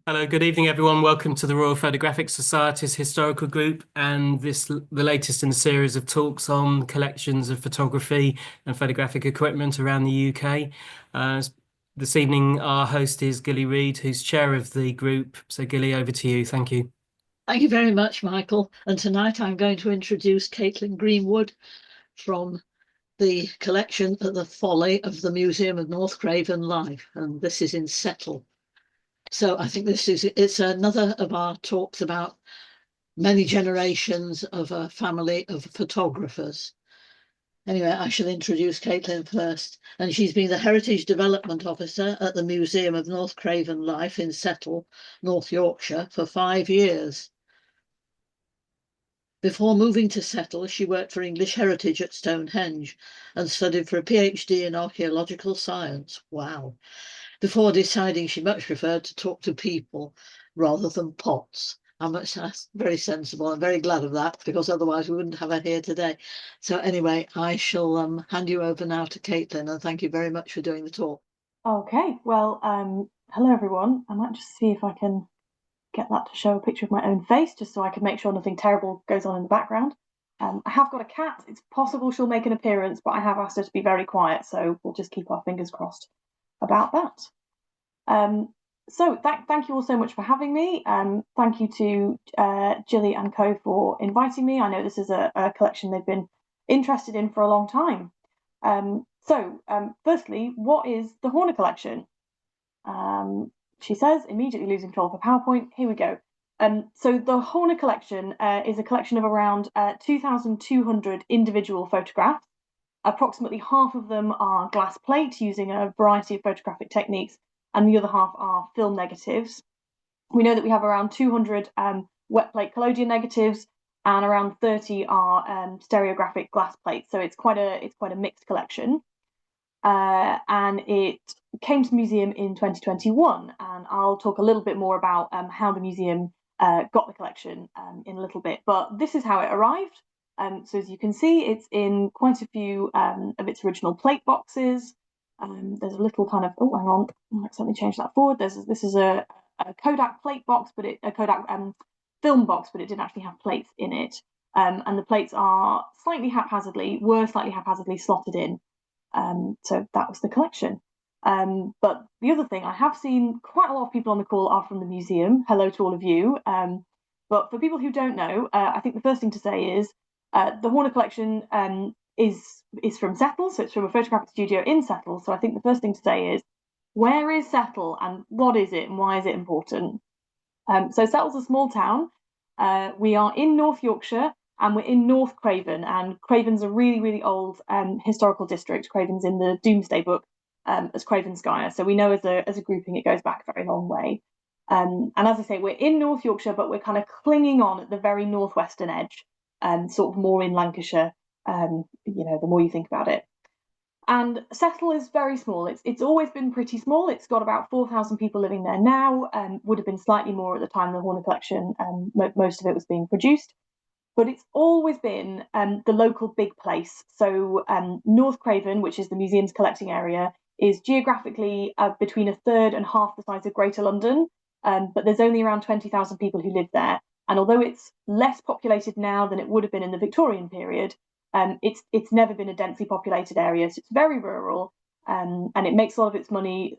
Hello, good evening, everyone. Welcome to the Royal Photographic Society's Historical Group, and the latest in a series of talks on collections of photography and photographic equipment around the UK. This evening, our host is Gilly Reid, who's chair of the group. So, Gilly, over to you. Thank you. Thank you very much, Michael. And tonight I'm going to introduce Caitlin Greenwood from the collection at the Folly of the Museum of North Craven Live, and this is in Settle. So I think it's another of our talks about many generations of a family of photographers. Anyway, I shall introduce Caitlin first, and she's been the Heritage Development Officer at the Museum of North Craven Life in Settle, North Yorkshire, for 5 years. Before moving to Settle, she worked for English Heritage at Stonehenge and studied for a PhD in Archaeological Science. Wow. Before deciding she much preferred to talk to people rather than pots. That's very sensible. I'm very glad of that, because otherwise we wouldn't have her here today. So anyway, I shall hand you over now to Caitlin, and thank you very much for doing the talk. Okay, well, hello everyone. I might just see if I can get that to show a picture of my own face, just so I can make sure nothing terrible goes on in the background. I have got a cat. It's possible she'll make an appearance, but I have asked her to be very quiet, so we'll just keep our fingers crossed about that. So thank you all so much for having me. Thank you to Gilly and Co for inviting me. I know this is a collection they've been interested in for a long time. Firstly, what is the Horner collection? She says, immediately losing control of her PowerPoint. Here we go. So the Horner collection is a collection of around 2,200 individual photographs. Approximately half of them are glass plate using a variety of photographic techniques, and the other half are film negatives. We know that we have around 200 wet plate collodion negatives, and around 30 are stereographic glass plates. So it's quite a mixed collection. And it came to the museum in 2021, and I'll talk a little bit more about how the museum got the collection in a little bit. But this is how it arrived. So as you can see, it's in quite a few of its original plate boxes. There's a little kind of, oh, hang on, I'll accidentally change that forward. This is a Kodak plate box, but a Kodak film box, but it didn't actually have plates in it. And the plates were slightly haphazardly slotted in. So that was the collection. But the other thing, I have seen quite a lot of people on the call are from the museum. Hello to all of you. But for people who don't know, I think the first thing to say is the Horner collection is from Settle, so it's from a photographic studio in Settle. So I think the first thing to say is, where is Settle and what is it and why is it important? So Settle's a small town. We are in North Yorkshire, and we're in North Craven, and Craven's a really, really old historical district. Craven's in the Domesday Book as Cravenskire, so we know as a grouping it goes back a very long way. And as I say, we're in North Yorkshire, but we're kind of clinging on at the very northwestern edge, sort of more in Lancashire, the more you think about it. And Settle is very small. It's always been pretty small. It's got about 4,000 people living there now, would have been slightly more at the time the Horner collection, most of it was being produced. But it's always been the local big place. So North Craven, which is the museum's collecting area, is geographically between a third and half the size of Greater London, but there's only around 20,000 people who live there. And although it's less populated now than it would have been in the Victorian period, it's never been a densely populated area. So it's very rural, and it makes a lot of its money,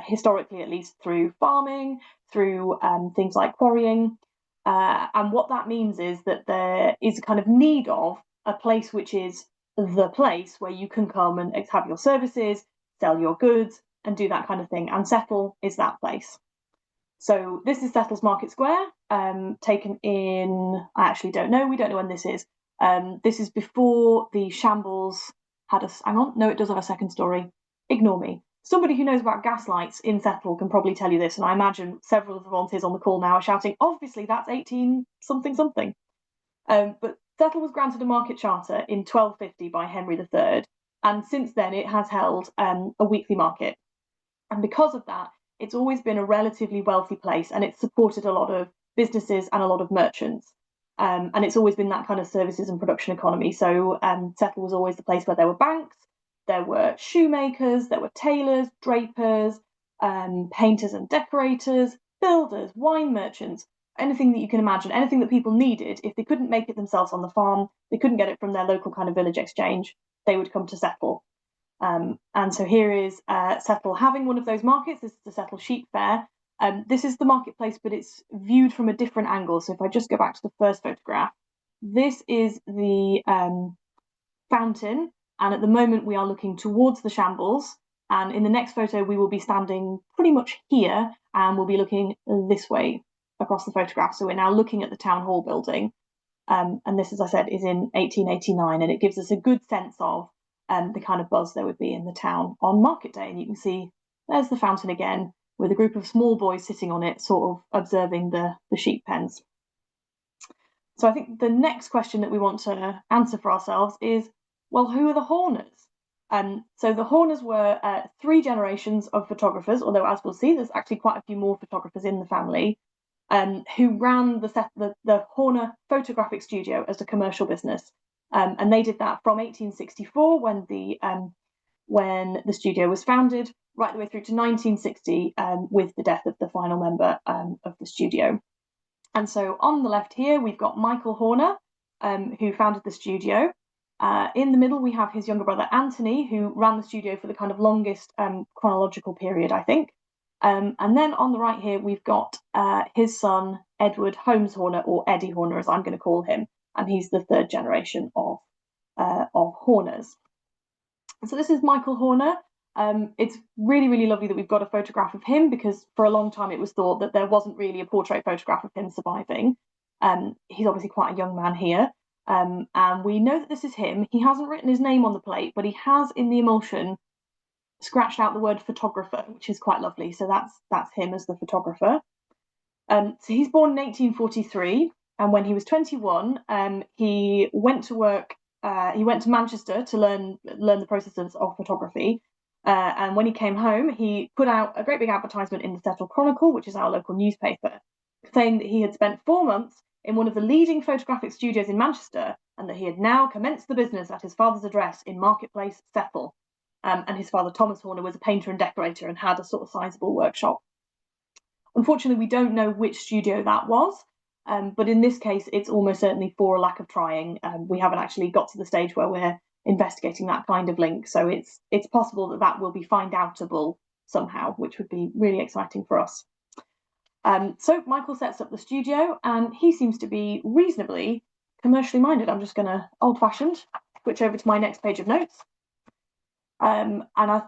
historically at least, through farming, through things like quarrying. And what that means is that there is a kind of need of a place which is the place where you can come and have your services, sell your goods, and do that kind of thing. And Settle is that place. So this is Settle's Market Square, taken in, I actually don't know, we don't know when this is. This is before the shambles had a, hang on, no, it does have a second story. Ignore me. Somebody who knows about gaslights in Settle can probably tell you this, and I imagine several of the volunteers on the call now are shouting, obviously that's 18 something something. But Settle was granted a market charter in 1250 by Henry III, and since then it has held a weekly market. And because of that, it's always been a relatively wealthy place, and it's supported a lot of businesses and a lot of merchants. And it's always been that kind of services and production economy. So Settle was always the place where there were banks, there were shoemakers, there were tailors, drapers, painters and decorators, builders, wine merchants, anything that you can imagine, anything that people needed. If they couldn't make it themselves on the farm, they couldn't get it from their local kind of village exchange, they would come to Settle. And so here is Settle having one of those markets. This is the Settle Sheep Fair. This is the marketplace, but it's viewed from a different angle. So if I just go back to the first photograph, this is the fountain. And at the moment, we are looking towards the shambles. And in the next photo, we will be standing pretty much here, and we'll be looking this way across the photograph. So we're now looking at the town hall building. And this, as I said, is in 1889, and it gives us a good sense of the kind of buzz there would be in the town on market day. And you can see there's the fountain again, with a group of small boys sitting on it, sort of observing the sheep pens. So I think the next question that we want to answer for ourselves is, well, who are the Horners? So the Horners were 3 generations of photographers, although as we'll see, there's actually quite a few more photographers in the family, who ran the Horner Photographic Studio as a commercial business. And they did that from 1864, when the studio was founded, right the way through to 1960, with the death of the final member of the studio. And so on the left here, we've got Michael Horner, who founded the studio. In the middle, we have his younger brother, Anthony, who ran the studio for the kind of longest chronological period, I think. And then on the right here, we've got his son, Edward Holmes Horner, or Eddie Horner, as I'm going to call him. And he's the 3rd generation of Horners. So this is Michael Horner. It's really, really lovely that we've got a photograph of him, because for a long time it was thought that there wasn't really a portrait photograph of him surviving. He's obviously quite a young man here. And we know that this is him. He hasn't written his name on the plate, but he has, in the emulsion, scratched out the word photographer, which is quite lovely. So that's him as the photographer. So he's born in 1843, and when he was 21, he went to work. He went to Manchester to learn the processes of photography. And when he came home, he put out a great big advertisement in the Settle Chronicle, which is our local newspaper, saying that he had spent 4 months in one of the leading photographic studios in Manchester, and that he had now commenced the business at his father's address in Marketplace, Settle. And his father, Thomas Horner, was a painter and decorator and had a sort of sizable workshop. Unfortunately, we don't know which studio that was, but in this case, it's almost certainly for a lack of trying. We haven't actually got to the stage where we're investigating that kind of link, so it's possible that will be find-outable somehow, which would be really exciting for us. So Michael sets up the studio, and he seems to be reasonably commercially minded. I'm just going to old-fashioned switch over to my next page of notes. And as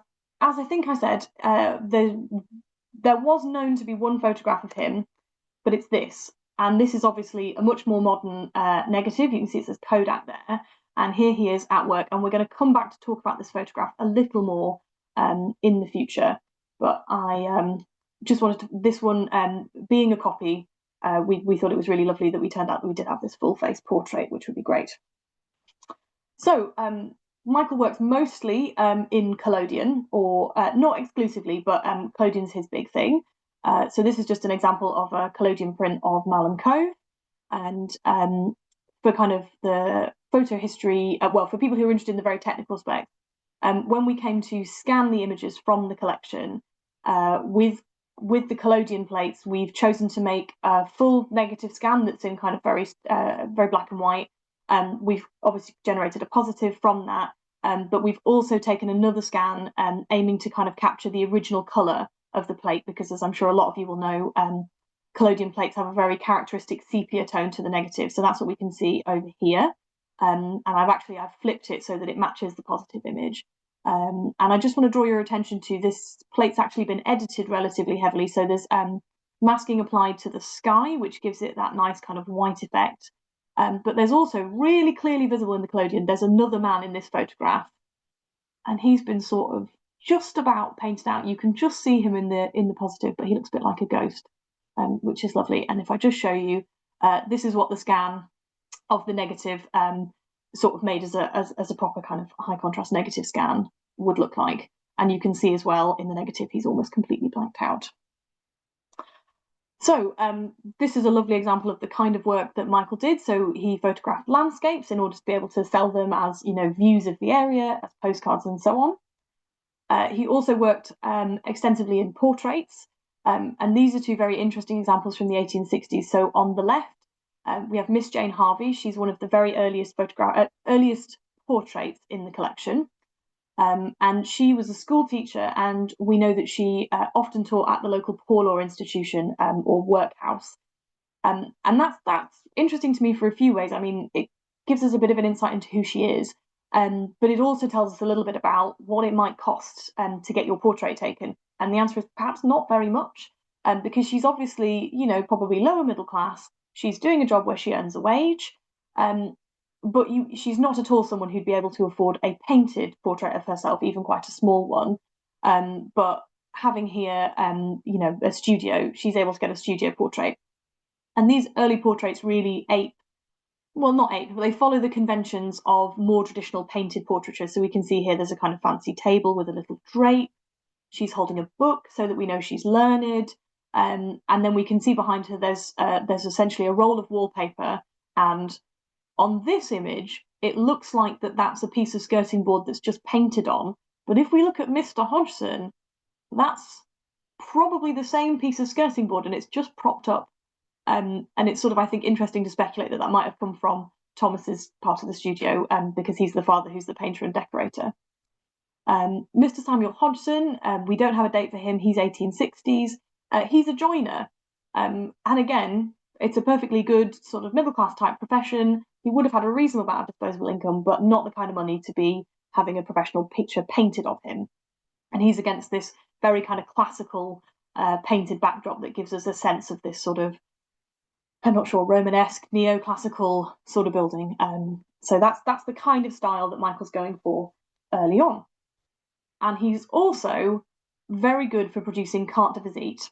I think I said, there was known to be one photograph of him, but it's this. And this is obviously a much more modern negative. You can see it says Kodak there. And here he is at work. And we're going to come back to talk about this photograph a little more in the future. But I just wanted to, this one being a copy, we thought it was really lovely that we turned out that we did have this full face portrait, which would be great. So Michael works mostly in collodion, or not exclusively, but collodion's his big thing. So this is just an example of a collodion print of Malham Cove. And for kind of the photo history, well, for people who are interested in the very technical specs, when we came to scan the images from the collection, with the collodion plates, we've chosen to make a full negative scan that's in kind of very black and white. We've obviously generated a positive from that, but we've also taken another scan aiming to kind of capture the original colour of the plate, because as I'm sure a lot of you will know, collodion plates have a very characteristic sepia tone to the negative. So that's what we can see over here. And I've flipped it so that it matches the positive image. And I just want to draw your attention to this plate's actually been edited relatively heavily. So there's masking applied to the sky, which gives it that nice kind of white effect. But there's also really clearly visible in the collodion, there's another man in this photograph, and he's been sort of just about painted out. You can just see him in the positive, but he looks a bit like a ghost, which is lovely. And if I just show you, this is what the scan of the negative sort of made as a proper kind of high contrast negative scan would look like. And you can see as well in the negative, he's almost completely blanked out. So this is a lovely example of the kind of work that Michael did. So he photographed landscapes in order to be able to sell them as, views of the area, as postcards and so on. He also worked extensively in portraits. And these are two very interesting examples from the 1860s. So on the left, we have Miss Jane Harvey. She's one of the very earliest portraits in the collection. And she was a school teacher, and we know that she often taught at the local poor law institution or workhouse. And that's interesting to me for a few ways. I mean, it gives us a bit of an insight into who she is, but it also tells us a little bit about what it might cost to get your portrait taken. And the answer is perhaps not very much, because she's obviously, you know, probably lower middle class. She's doing a job where she earns a wage, but she's not at all someone who'd be able to afford a painted portrait of herself, even quite a small one. But having here, you know, a studio, she's able to get a studio portrait. And these early portraits really but they follow the conventions of more traditional painted portraiture. So we can see here there's a kind of fancy table with a little drape. She's holding a book so that we know she's learned. And then we can see behind her there's essentially a roll of wallpaper. And on this image, it looks like that's a piece of skirting board that's just painted on. But if we look at Mr. Hodgson, that's probably the same piece of skirting board, and it's just propped up. And it's sort of, I think, interesting to speculate that might have come from Thomas's part of the studio, because he's the father who's the painter and decorator. Mr. Samuel Hodgson, we don't have a date for him. He's 1860s. He's a joiner. And again, it's a perfectly good sort of middle-class type profession. He would have had a reasonable amount of disposable income, but not the kind of money to be having a professional picture painted of him. And he's against this very kind of classical painted backdrop that gives us a sense of this sort of, I'm not sure, Romanesque, neoclassical sort of building. So that's the kind of style that Michael's going for early on. And he's also very good for producing carte de visite,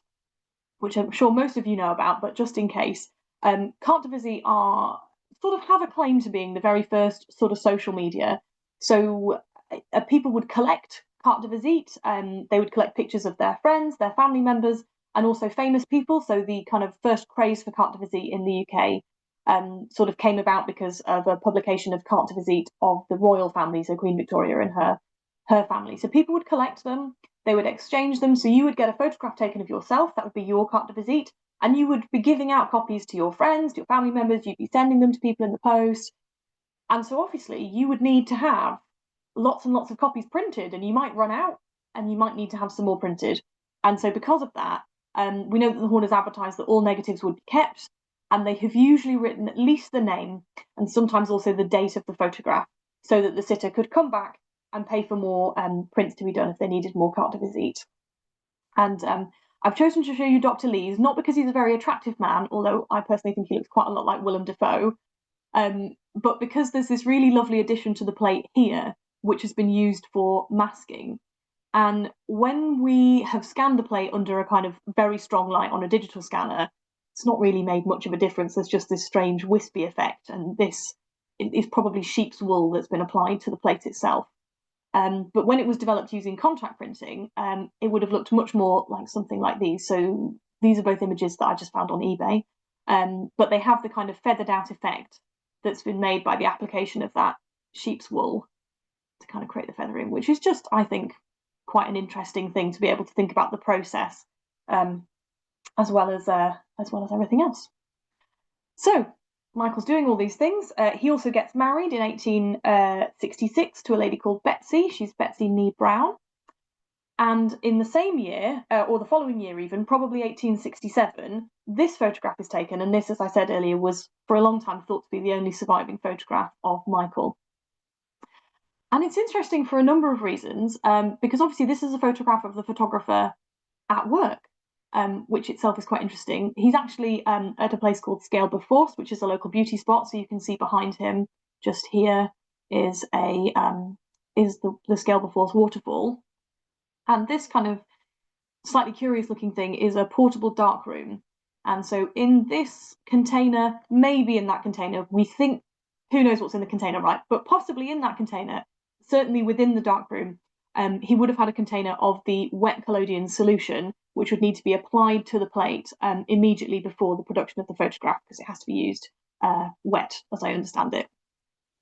which I'm sure most of you know about, but just in case, carte de visite are sort of have a claim to being the very first sort of social media. So people would collect carte de visite, they would collect pictures of their friends, their family members, and also famous people. So the kind of first craze for carte de visite in the UK sort of came about because of a publication of carte de visite of the royal family, so Queen Victoria and her family. So people would collect them, they would exchange them. So you would get a photograph taken of yourself, that would be your carte de visite, and you would be giving out copies to your friends, to your family members, you'd be sending them to people in the post. And so obviously you would need to have lots and lots of copies printed, and you might run out and you might need to have some more printed. And so because of that, we know that the Horners advertised that all negatives would be kept, and they have usually written at least the name and sometimes also the date of the photograph, so that the sitter could come back and pay for more prints to be done if they needed more carte de visite. And I've chosen to show you Dr. Lees, not because he's a very attractive man, although I personally think he looks quite a lot like Willem Dafoe, but because there's this really lovely addition to the plate here, which has been used for masking. And when we have scanned the plate under a kind of very strong light on a digital scanner, it's not really made much of a difference. There's just this strange wispy effect, and this is probably sheep's wool that's been applied to the plate itself. But when it was developed using contact printing, it would have looked much more like something like these. So these are both images that I just found on eBay, but they have the kind of feathered out effect that's been made by the application of that sheep's wool to kind of create the feathering, which is just, I think, quite an interesting thing to be able to think about the process, as well as everything else. So Michael's doing all these things. He also gets married in 1866 to a lady called Betsy. She's Betsy Nee Brown. And in the same year, or the following year even, probably 1867, this photograph is taken. And this, as I said earlier, was for a long time thought to be the only surviving photograph of Michael. And it's interesting for a number of reasons, because obviously this is a photograph of the photographer at work, which itself is quite interesting. He's actually at a place called Scaleboforth, which is a local beauty spot. So you can see behind him, just here, is the Scaleboforth waterfall. And this kind of slightly curious looking thing is a portable darkroom. And so in this container, maybe in that container, we think, who knows what's in the container, right? But possibly in that container, certainly within the darkroom, he would have had a container of the wet collodion solution, which would need to be applied to the plate immediately before the production of the photograph, because it has to be used wet, as I understand it.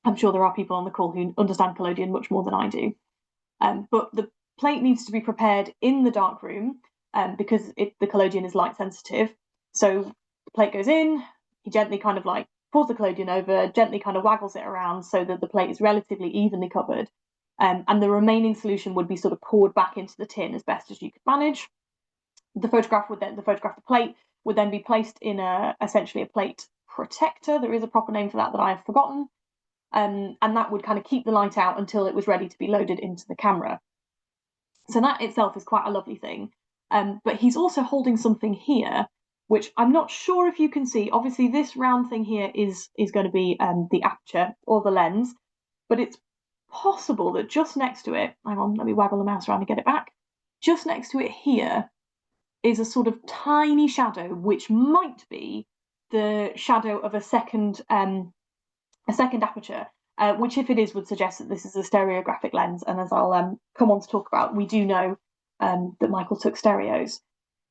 I'm sure there are people on the call who understand collodion much more than I do. But the plate needs to be prepared in the darkroom, because the collodion is light sensitive. So the plate goes in, he gently kind of like pours the collodion over, gently kind of waggles it around so that the plate is relatively evenly covered. And the remaining solution would be sort of poured back into the tin as best as you could manage. The photograph plate would then be placed in essentially a plate protector. There is a proper name for that I have forgotten. And that would kind of keep the light out until it was ready to be loaded into the camera. So that itself is quite a lovely thing. But he's also holding something here, which I'm not sure if you can see. Obviously, this round thing here is going to be the aperture or the lens, but it's possible that just next to it, hang on, let me waggle the mouse around and get it back. Just next to it here is a sort of tiny shadow, which might be the shadow of a second aperture, which, if it is, would suggest that this is a stereographic lens. And as I'll come on to talk about, we do know that Michael took stereos.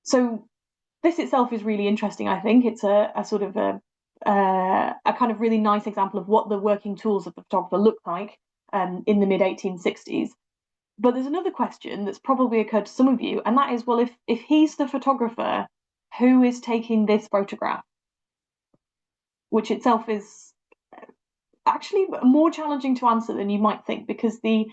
So this itself is really interesting. I think it's a sort of a kind of really nice example of what the working tools of the photographer looked like in the mid-1860s. But there's another question that's probably occurred to some of you, and that is, well, if he's the photographer, who is taking this photograph? Which itself is actually more challenging to answer than you might think, because the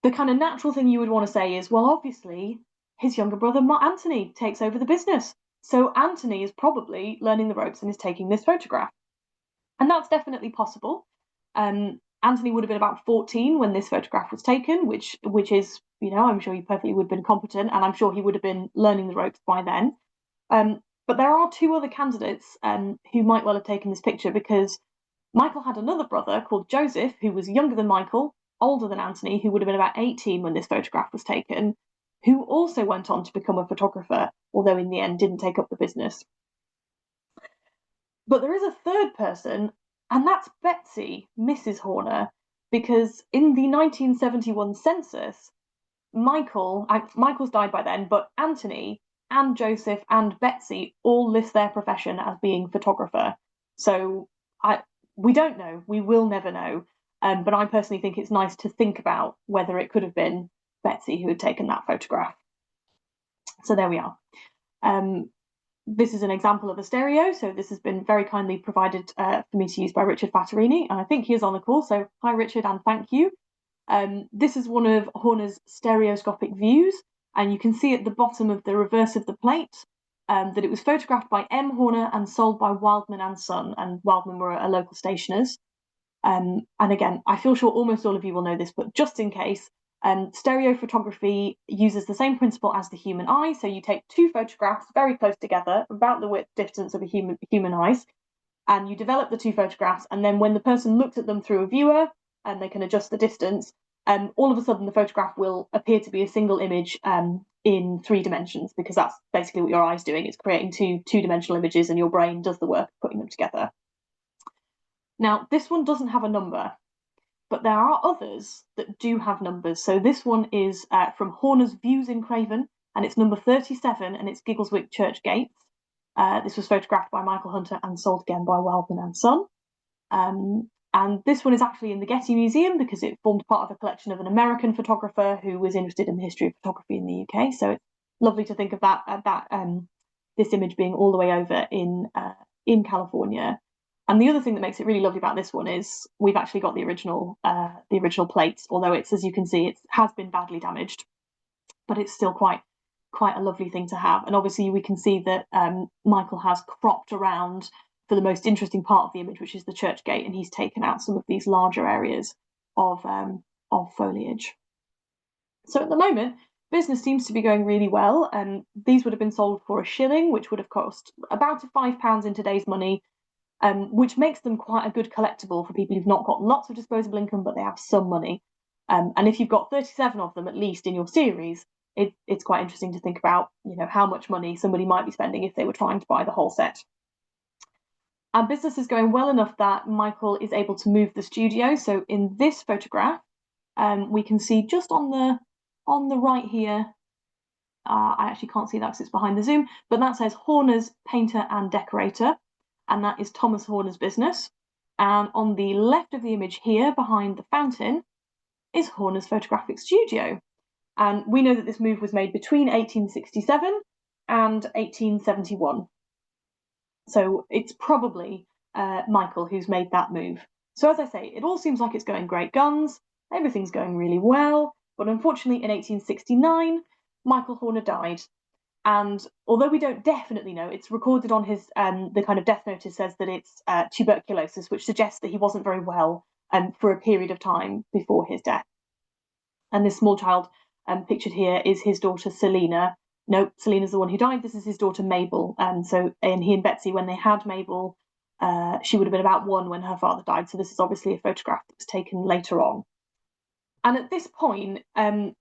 kind of natural thing you would want to say is, well, obviously his younger brother Anthony takes over the business, so Anthony is probably learning the ropes and is taking this photograph. And that's definitely possible. Anthony would have been about 14 when this photograph was taken, which is, I'm sure he perfectly would have been competent, and I'm sure he would have been learning the ropes by then. But there are two other candidates who might well have taken this picture, because Michael had another brother called Joseph, who was younger than Michael, older than Anthony, who would have been about 18 when this photograph was taken, who also went on to become a photographer, although in the end didn't take up the business. But there is a third person, and that's Betsy, Mrs. Horner, because in the 1971 census, Michael's died by then, but Anthony and Joseph and Betsy all list their profession as being photographer. So we don't know, we will never know. But I personally think it's nice to think about whether it could have been Betsy who had taken that photograph. So there we are. This is an example of a stereo. So this has been very kindly provided for me to use by Richard Fattorini, and I think he is on the call. So hi, Richard, and thank you. This is one of Horner's stereoscopic views, and you can see at the bottom of the reverse of the plate that it was photographed by M. Horner and sold by Wildman and Son, and Wildman were a local stationers. And again, I feel sure almost all of you will know this, but just in case, stereo photography uses the same principle as the human eye. So you take two photographs very close together, about the width distance of a human eyes, and you develop the two photographs, and then when the person looks at them through a viewer and they can adjust the distance, all of a sudden the photograph will appear to be a single image in 3 dimensions, because that's basically what your eye's doing. It's creating two-dimensional images, and your brain does the work of putting them together. Now, this one doesn't have a number, but there are others that do have numbers. So this one is from Horner's Views in Craven, and it's number 37, and it's Giggleswick Church Gates. This was photographed by Michael Hunter and sold again by Wildman and Son. And this one is actually in the Getty Museum because it formed part of a collection of an American photographer who was interested in the history of photography in the UK. So it's lovely to think of this image being all the way over in California. And the other thing that makes it really lovely about this one is we've actually got the original plates, although it's, as you can see, it has been badly damaged, but it's still quite a lovely thing to have. And obviously we can see that Michael has cropped around for the most interesting part of the image, which is the church gate, and he's taken out some of these larger areas of foliage. So at the moment, business seems to be going really well, and these would have been sold for £1, which would have cost about £5 in today's money, which makes them quite a good collectible for people who've not got lots of disposable income, but they have some money. And if you've got 37 of them at least in your series, it's quite interesting to think about, how much money somebody might be spending if they were trying to buy the whole set. Our business is going well enough that Michael is able to move the studio. So in this photograph, we can see just on the right here, I actually can't see that because it's behind the zoom, but that says Horner's Painter and Decorator, and that is Thomas Horner's business. And on the left of the image here, behind the fountain, is Horner's Photographic Studio. And we know that this move was made between 1867 and 1871. So it's probably Michael who's made that move. So as I say, it all seems like it's going great guns, everything's going really well, but unfortunately in 1869, Michael Horner died. And although we don't definitely know, it's recorded on his, the kind of death notice says that it's tuberculosis, which suggests that he wasn't very well for a period of time before his death. And this small child pictured here is his daughter Selina. No, Selina's the one who died. This is his daughter Mabel. And he and Betsy, when they had Mabel, she would have been about 1 when her father died. So this is obviously a photograph that was taken later on. And at this point,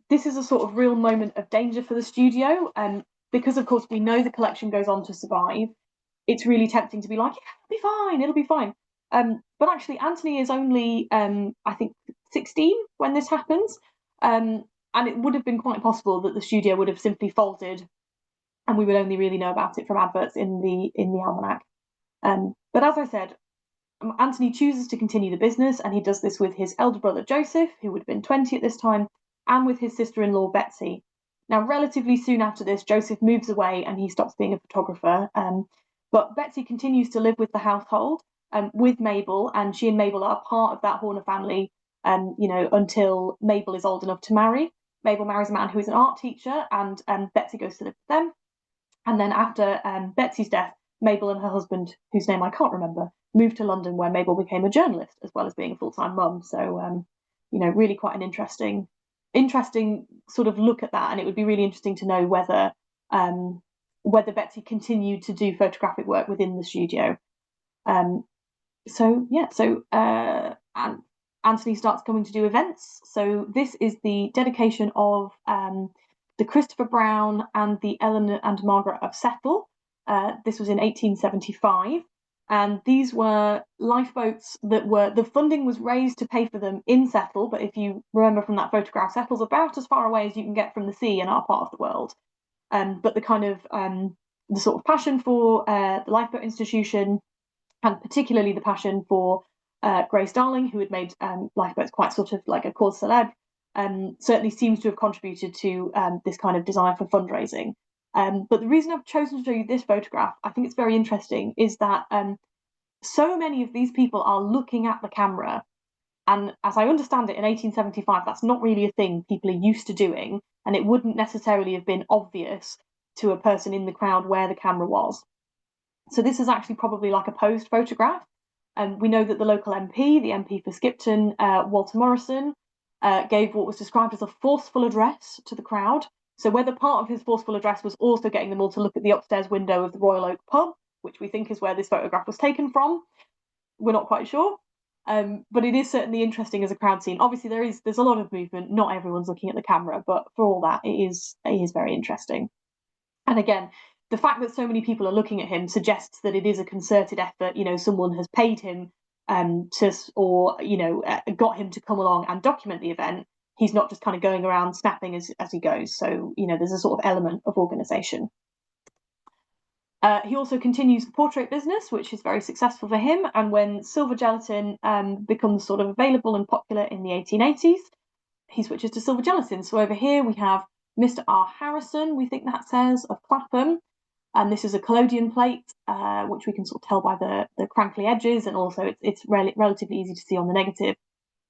this is a sort of real moment of danger for the studio. Because, of course, we know the collection goes on to survive. It's really tempting to be like, yeah, it'll be fine. But actually, Anthony is only, I think, 16 when this happens. And it would have been quite possible that the studio would have simply folded and we would only really know about it from adverts in the almanac. But as I said, Anthony chooses to continue the business, and he does this with his elder brother Joseph, who would have been 20 at this time, and with his sister-in-law Betsy. Now, relatively soon after this, Joseph moves away and he stops being a photographer. But Betsy continues to live with the household with Mabel, and she and Mabel are part of that Horner family, until Mabel is old enough to marry. Mabel marries a man who is an art teacher, and Betsy goes to live with them. And then after Betsy's death, Mabel and her husband, whose name I can't remember, moved to London, where Mabel became a journalist as well as being a full-time mum. So, really quite an interesting sort of look at that. And it would be really interesting to know whether Betsy continued to do photographic work within the studio. Anthony starts coming to do events. So this is the dedication of the Christopher Brown and the Eleanor and Margaret of Settle. This was in 1875. And these were lifeboats the funding was raised to pay for them in Settle. But if you remember from that photograph, Settle's about as far away as you can get from the sea in our part of the world. But the kind of, the sort of passion for the lifeboat institution, and particularly the passion for Grace Darling, who had made lifeboats quite sort of like a cause célèbre, certainly seems to have contributed to this kind of desire for fundraising. But the reason I've chosen to show you this photograph, I think it's very interesting, is that so many of these people are looking at the camera. And as I understand it, in 1875, that's not really a thing people are used to doing. And it wouldn't necessarily have been obvious to a person in the crowd where the camera was. So this is actually probably like a posed photograph. We know that the local MP, the MP for Skipton, Walter Morrison, gave what was described as a forceful address to the crowd. So whether part of his forceful address was also getting them all to look at the upstairs window of the Royal Oak pub, which we think is where this photograph was taken from, we're not quite sure. But it is certainly interesting as a crowd scene. Obviously, there's a lot of movement. Not everyone's looking at the camera, but for all that, it is very interesting. And again, the fact that so many people are looking at him suggests that it is a concerted effort. Someone has paid him got him to come along and document the event. He's not just kind of going around snapping as he goes. So, there's a sort of element of organisation. He also continues the portrait business, which is very successful for him. And when silver gelatin becomes sort of available and popular in the 1880s, he switches to silver gelatin. So over here we have Mr. R. Harrison, we think that says, of Clapham. And this is a collodion plate, which we can sort of tell by the crankly edges, and also it's relatively easy to see on the negative.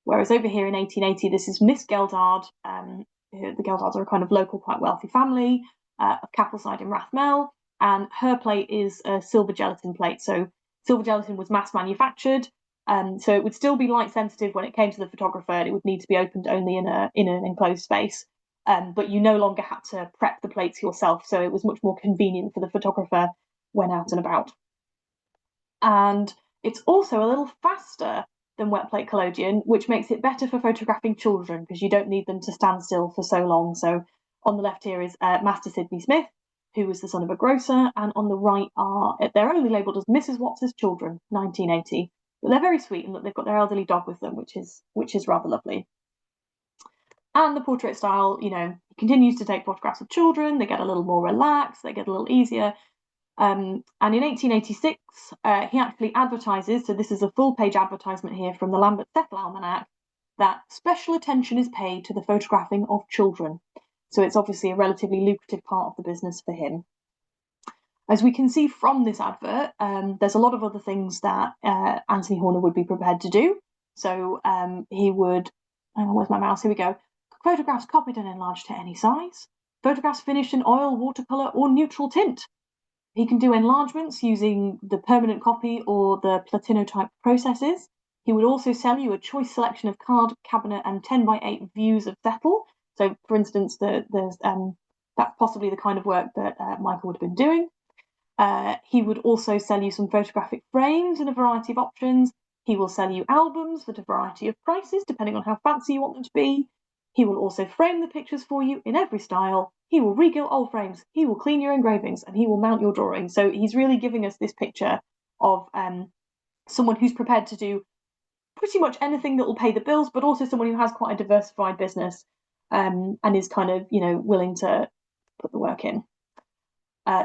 Whereas over here in 1880, this is Miss Geldard. The Geldards are a kind of local, quite wealthy family of Capelside in Rathmell, and her plate is a silver gelatin plate. So silver gelatin was mass manufactured, so it would still be light sensitive when it came to the photographer, and it would need to be opened only in an enclosed space. But you no longer had to prep the plates yourself, so it was much more convenient for the photographer when out and about. And it's also a little faster than wet plate collodion, which makes it better for photographing children because you don't need them to stand still for so long. So on the left here is Master Sidney Smith, who was the son of a grocer, and on the right they're only labelled as Mrs. Watts's Children, 1980. But they're very sweet, and they've got their elderly dog with them, which is rather lovely. And the portrait style, continues to take photographs of children. They get a little more relaxed, they get a little easier. And in 1886, he actually advertises, so this is a full-page advertisement here from the Lambert Settle Almanac, that special attention is paid to the photographing of children. So it's obviously a relatively lucrative part of the business for him. As we can see from this advert, there's a lot of other things that Anthony Horner would be prepared to do. So he would, where's my mouse? Here we go. Photographs copied and enlarged to any size. Photographs finished in oil, watercolour, or neutral tint. He can do enlargements using the permanent copy or the platinotype processes. He would also sell you a choice selection of card, cabinet, and 10x8 views of settle. So, for instance, that's possibly the kind of work that Michael would have been doing. He would also sell you some photographic frames in a variety of options. He will sell you albums at a variety of prices, depending on how fancy you want them to be. He will also frame the pictures for you in every style. He will regilt old frames. He will clean your engravings, and he will mount your drawings. So he's really giving us this picture of someone who's prepared to do pretty much anything that will pay the bills, but also someone who has quite a diversified business and is kind of, willing to put the work in.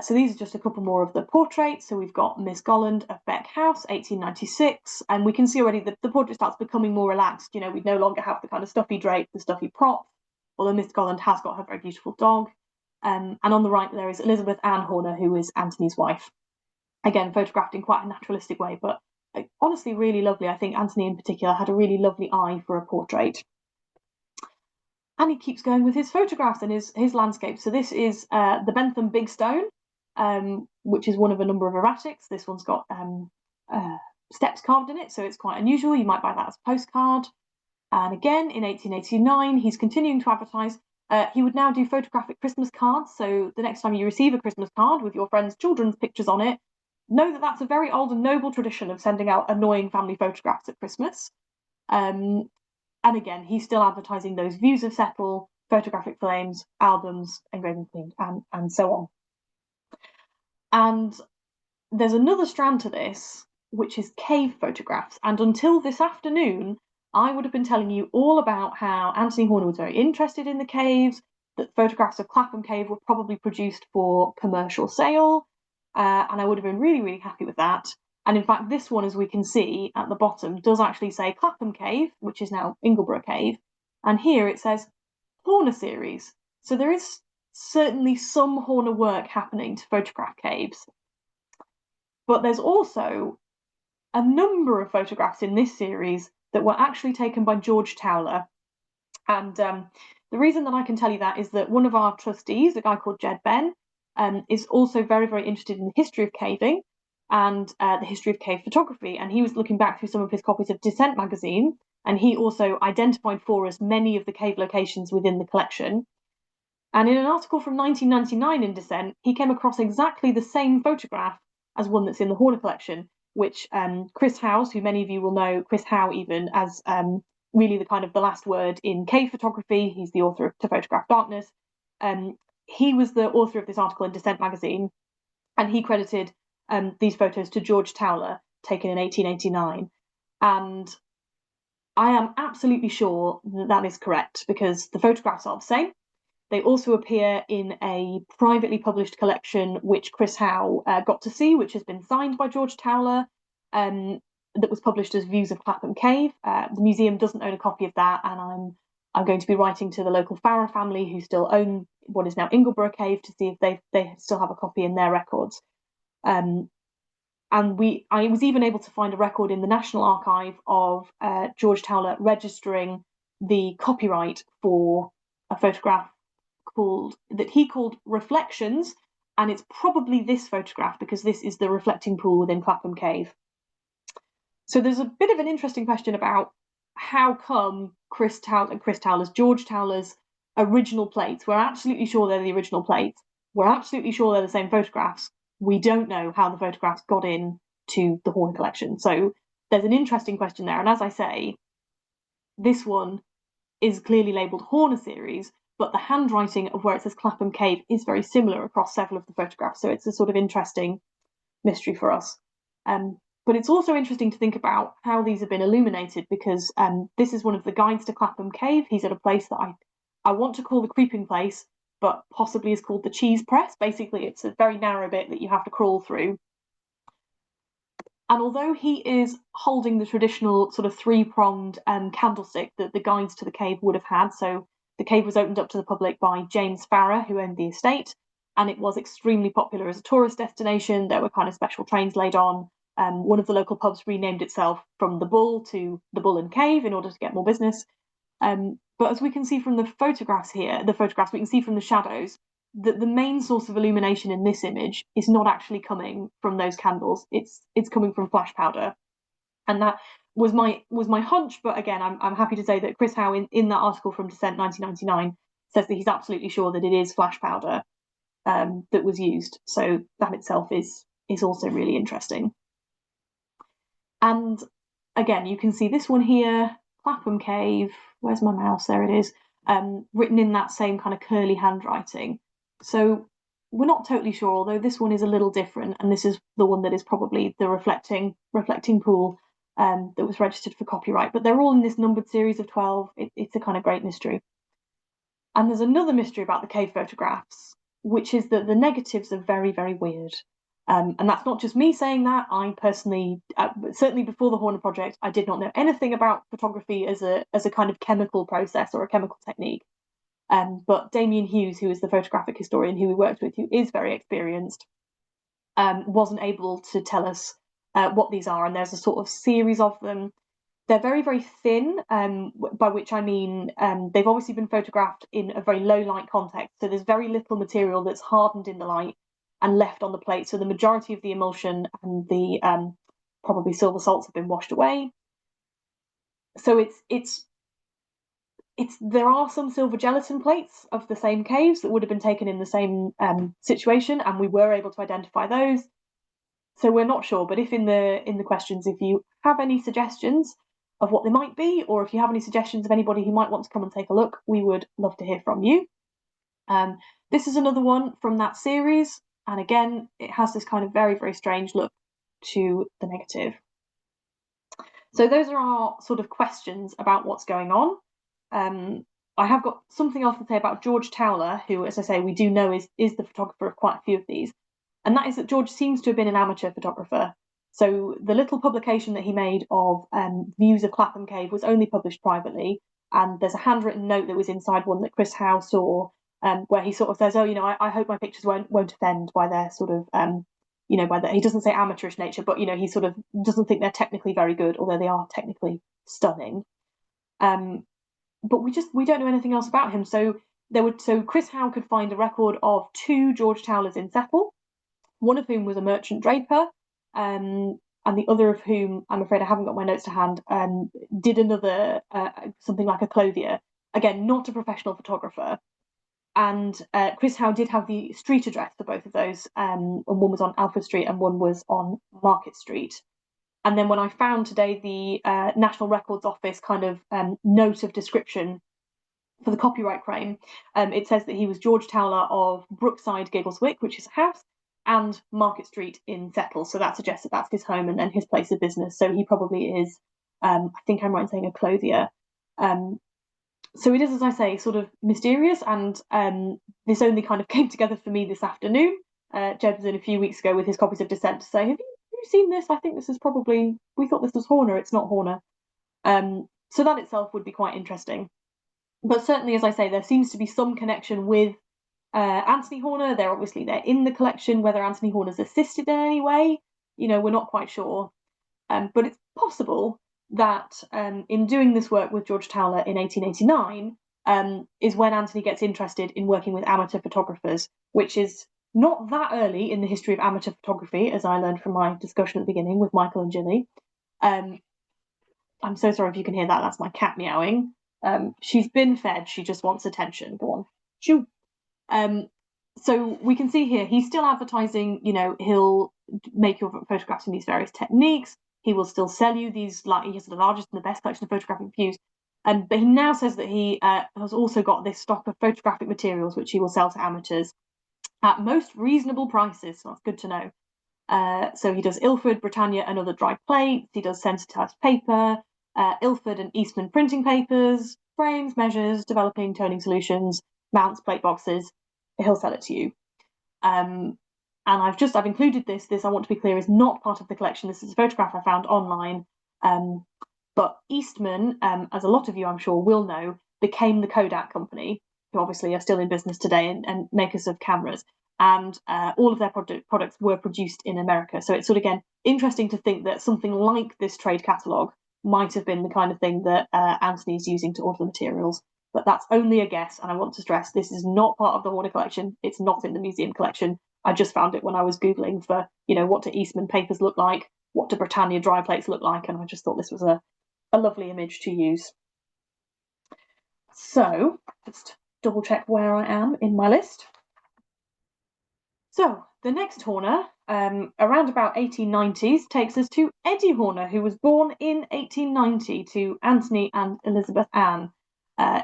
So these are just a couple more of the portraits. So we've got Miss Golland of Beck House, 1896, and we can see already that the portrait starts becoming more relaxed. We no longer have the kind of stuffy drape, the stuffy prop, although Miss Golland has got her very beautiful dog. And on the right there is Elizabeth Ann Horner, who is Anthony's wife. Again, photographed in quite a naturalistic way, but honestly really lovely. I think Anthony in particular had a really lovely eye for a portrait. And he keeps going with his photographs and his landscapes. So this is the Bentham Big Stone, which is one of a number of erratics. This one's got steps carved in it, so it's quite unusual. You might buy that as a postcard. And again, in 1889, he's continuing to advertise. He would now do photographic Christmas cards. So the next time you receive a Christmas card with your friends' children's pictures on it, know that that's a very old and noble tradition of sending out annoying family photographs at Christmas. And again, he's still advertising those views of settle, photographic frames, albums, engraving cleaned, and so on. And there's another strand to this, which is cave photographs. And until this afternoon, I would have been telling you all about how Anthony Horner was very interested in the caves, that photographs of Clapham Cave were probably produced for commercial sale, and I would have been really, really happy with that. And in fact, this one, as we can see at the bottom, does actually say Clapham Cave, which is now Ingleborough Cave. And here it says Horner series. So there is certainly some Horner work happening to photograph caves. But there's also a number of photographs in this series that were actually taken by George Towler. And the reason that I can tell you that is that one of our trustees, a guy called Jed Ben, is also very, very interested in the history of caving and the history of cave photography. And he was looking back through some of his copies of Descent magazine, and he also identified for us many of the cave locations within the collection. And in an article from 1999 in Descent, he came across exactly the same photograph as one that's in the Horner collection, which Chris Howes, who many of you will know, Chris Howe even, as really the kind of the last word in cave photography. He's the author of To Photograph Darkness. He was the author of this article in Descent magazine, and he credited these photos to George Towler, taken in 1889. And I am absolutely sure that that is correct, because the photographs are the same. They also appear in a privately published collection, which Chris Howe got to see, which has been signed by George Towler, that was published as Views of Clapham Cave. The museum doesn't own a copy of that, and I'm going to be writing to the local Farrer family, who still own what is now Ingleborough Cave, to see if they still have a copy in their records. And I was even able to find a record in the National Archive of George Towler registering the copyright for a photograph that he called Reflections, and it's probably this photograph, because this is the reflecting pool within Clapham Cave. So there's a bit of an interesting question about how come George Towler's original plates, we're absolutely sure they're the original plates, we're absolutely sure they're the same photographs, we don't know how the photographs got in to the Horner collection. So there's an interesting question there, and as I say, this one is clearly labelled Horner series, but the handwriting of where it says Clapham Cave is very similar across several of the photographs. So it's a sort of interesting mystery for us. But it's also interesting to think about how these have been illuminated, because this is one of the guides to Clapham Cave. He's at a place that I want to call the creeping place, but possibly is called the cheese press. Basically, it's a very narrow bit that you have to crawl through. And although he is holding the traditional sort of three-pronged candlestick that the guides to the cave would have had, so The cave was opened up to the public by James Farrer, who owned the estate, and it was extremely popular as a tourist destination. There were kind of special trains laid on. One of the local pubs renamed itself from the Bull to the Bull and Cave in order to get more business. But as we can see from the photographs here, we can see from the shadows that the main source of illumination in this image is not actually coming from those candles. It's coming from flash powder, and that was my hunch. But again, I'm happy to say that Chris Howe in that article from Descent 1999 says that he's absolutely sure that it is flash powder that was used. So that itself is also really interesting. And again, you can see this one here, Clapham Cave. Where's my mouse? There it is. Written in that same kind of curly handwriting. So we're not totally sure, although this one is a little different, and this is the one that is probably the reflecting pool that was registered for copyright. But they're all in this numbered series of 12. It's a kind of great mystery. And there's another mystery about the cave photographs, which is that the negatives are very, very weird. And that's not just me saying that. I personally, certainly before the Horner project, I did not know anything about photography as a kind of chemical process or a chemical technique. But Damien Hughes, who is the photographic historian who we worked with, who is very experienced, wasn't able to tell us what these are. And there's a sort of series of them. They're very, very thin, by which I mean they've obviously been photographed in a very low light context. So there's very little material that's hardened in the light and left on the plate. So the majority of the emulsion and the probably silver salts have been washed away. So there are some silver gelatin plates of the same caves that would have been taken in the same situation, and we were able to identify those. So we're not sure, but if in the questions, if you have any suggestions of what they might be, or if you have any suggestions of anybody who might want to come and take a look, we would love to hear from you. This is another one from that series, and again, it has this kind of very, very strange look to the negative. So those are our sort of questions about what's going on. I have got something else to say about George Towler, who, as I say, we do know is the photographer of quite a few of these, and that is that George seems to have been an amateur photographer. So the little publication that he made of views of Clapham Cave was only published privately, and there's a handwritten note that was inside one that Chris Howe saw, where he sort of says, "Oh, I hope my pictures won't offend by their sort of, by he doesn't say amateurish nature, but he sort of doesn't think they're technically very good, although they are technically stunning." But we don't know anything else about him. So Chris Howe could find a record of 2 George Towlers in Settle, one of whom was a merchant draper, and the other of whom, I'm afraid I haven't got my notes to hand, did another something like a clothier. Again, not a professional photographer. And Chris Howe did have the street address for both of those. And one was on Alfred Street and one was on Market Street. And then when I found today the National Records Office kind of note of description for the copyright claim, it says that he was George Towler of Brookside, Giggleswick, which is a house, and Market Street in Settle. So that suggests that that's his home and then his place of business. So he probably is, I think I'm right in saying, a clothier. So it is, as I say, sort of mysterious. And this only kind of came together for me this afternoon. Jed was in a few weeks ago with his copies of Descent to say, have you seen this? I think this is probably, we thought this was Horner, it's not Horner. So that itself would be quite interesting. But certainly, as I say, there seems to be some connection with Anthony Horner. They're in the collection. Whether Anthony Horner's assisted in any way, we're not quite sure. But it's possible that in doing this work with George Towler in 1889 is when Anthony gets interested in working with amateur photographers, which is not that early in the history of amateur photography, as I learned from my discussion at the beginning with Michael and Gilly. I'm so sorry if you can hear that. That's my cat meowing. She's been fed. She just wants attention. Go on. Shoo. So we can see here, he's still advertising, he'll make your photographs in these various techniques. He will still sell you these, he has the largest and the best collection of photographic views. But he now says that he has also got this stock of photographic materials, which he will sell to amateurs at most reasonable prices. So that's good to know. So he does Ilford, Britannia, and other dry plates. He does sensitized paper, Ilford and Eastman printing papers, frames, measures, developing toning solutions, mounts, plate boxes. He'll sell it to you. And I've included this. This, I want to be clear, is not part of the collection. This is a photograph I found online. But Eastman, as a lot of you I'm sure will know, became the Kodak company, who obviously are still in business today and makers of cameras. And all of their products were produced in America. So it's sort of, again, interesting to think that something like this trade catalogue might have been the kind of thing that Anthony is using to order the materials. But that's only a guess, and I want to stress this is not part of the Horner collection. It's not in the museum collection. I just found it when I was Googling for, what do Eastman papers look like? What do Britannia dry plates look like? And I just thought this was a lovely image to use. So, just double check where I am in my list. So, the next Horner, around about 1890s, takes us to Eddie Horner, who was born in 1890 to Anthony and Elizabeth Ann.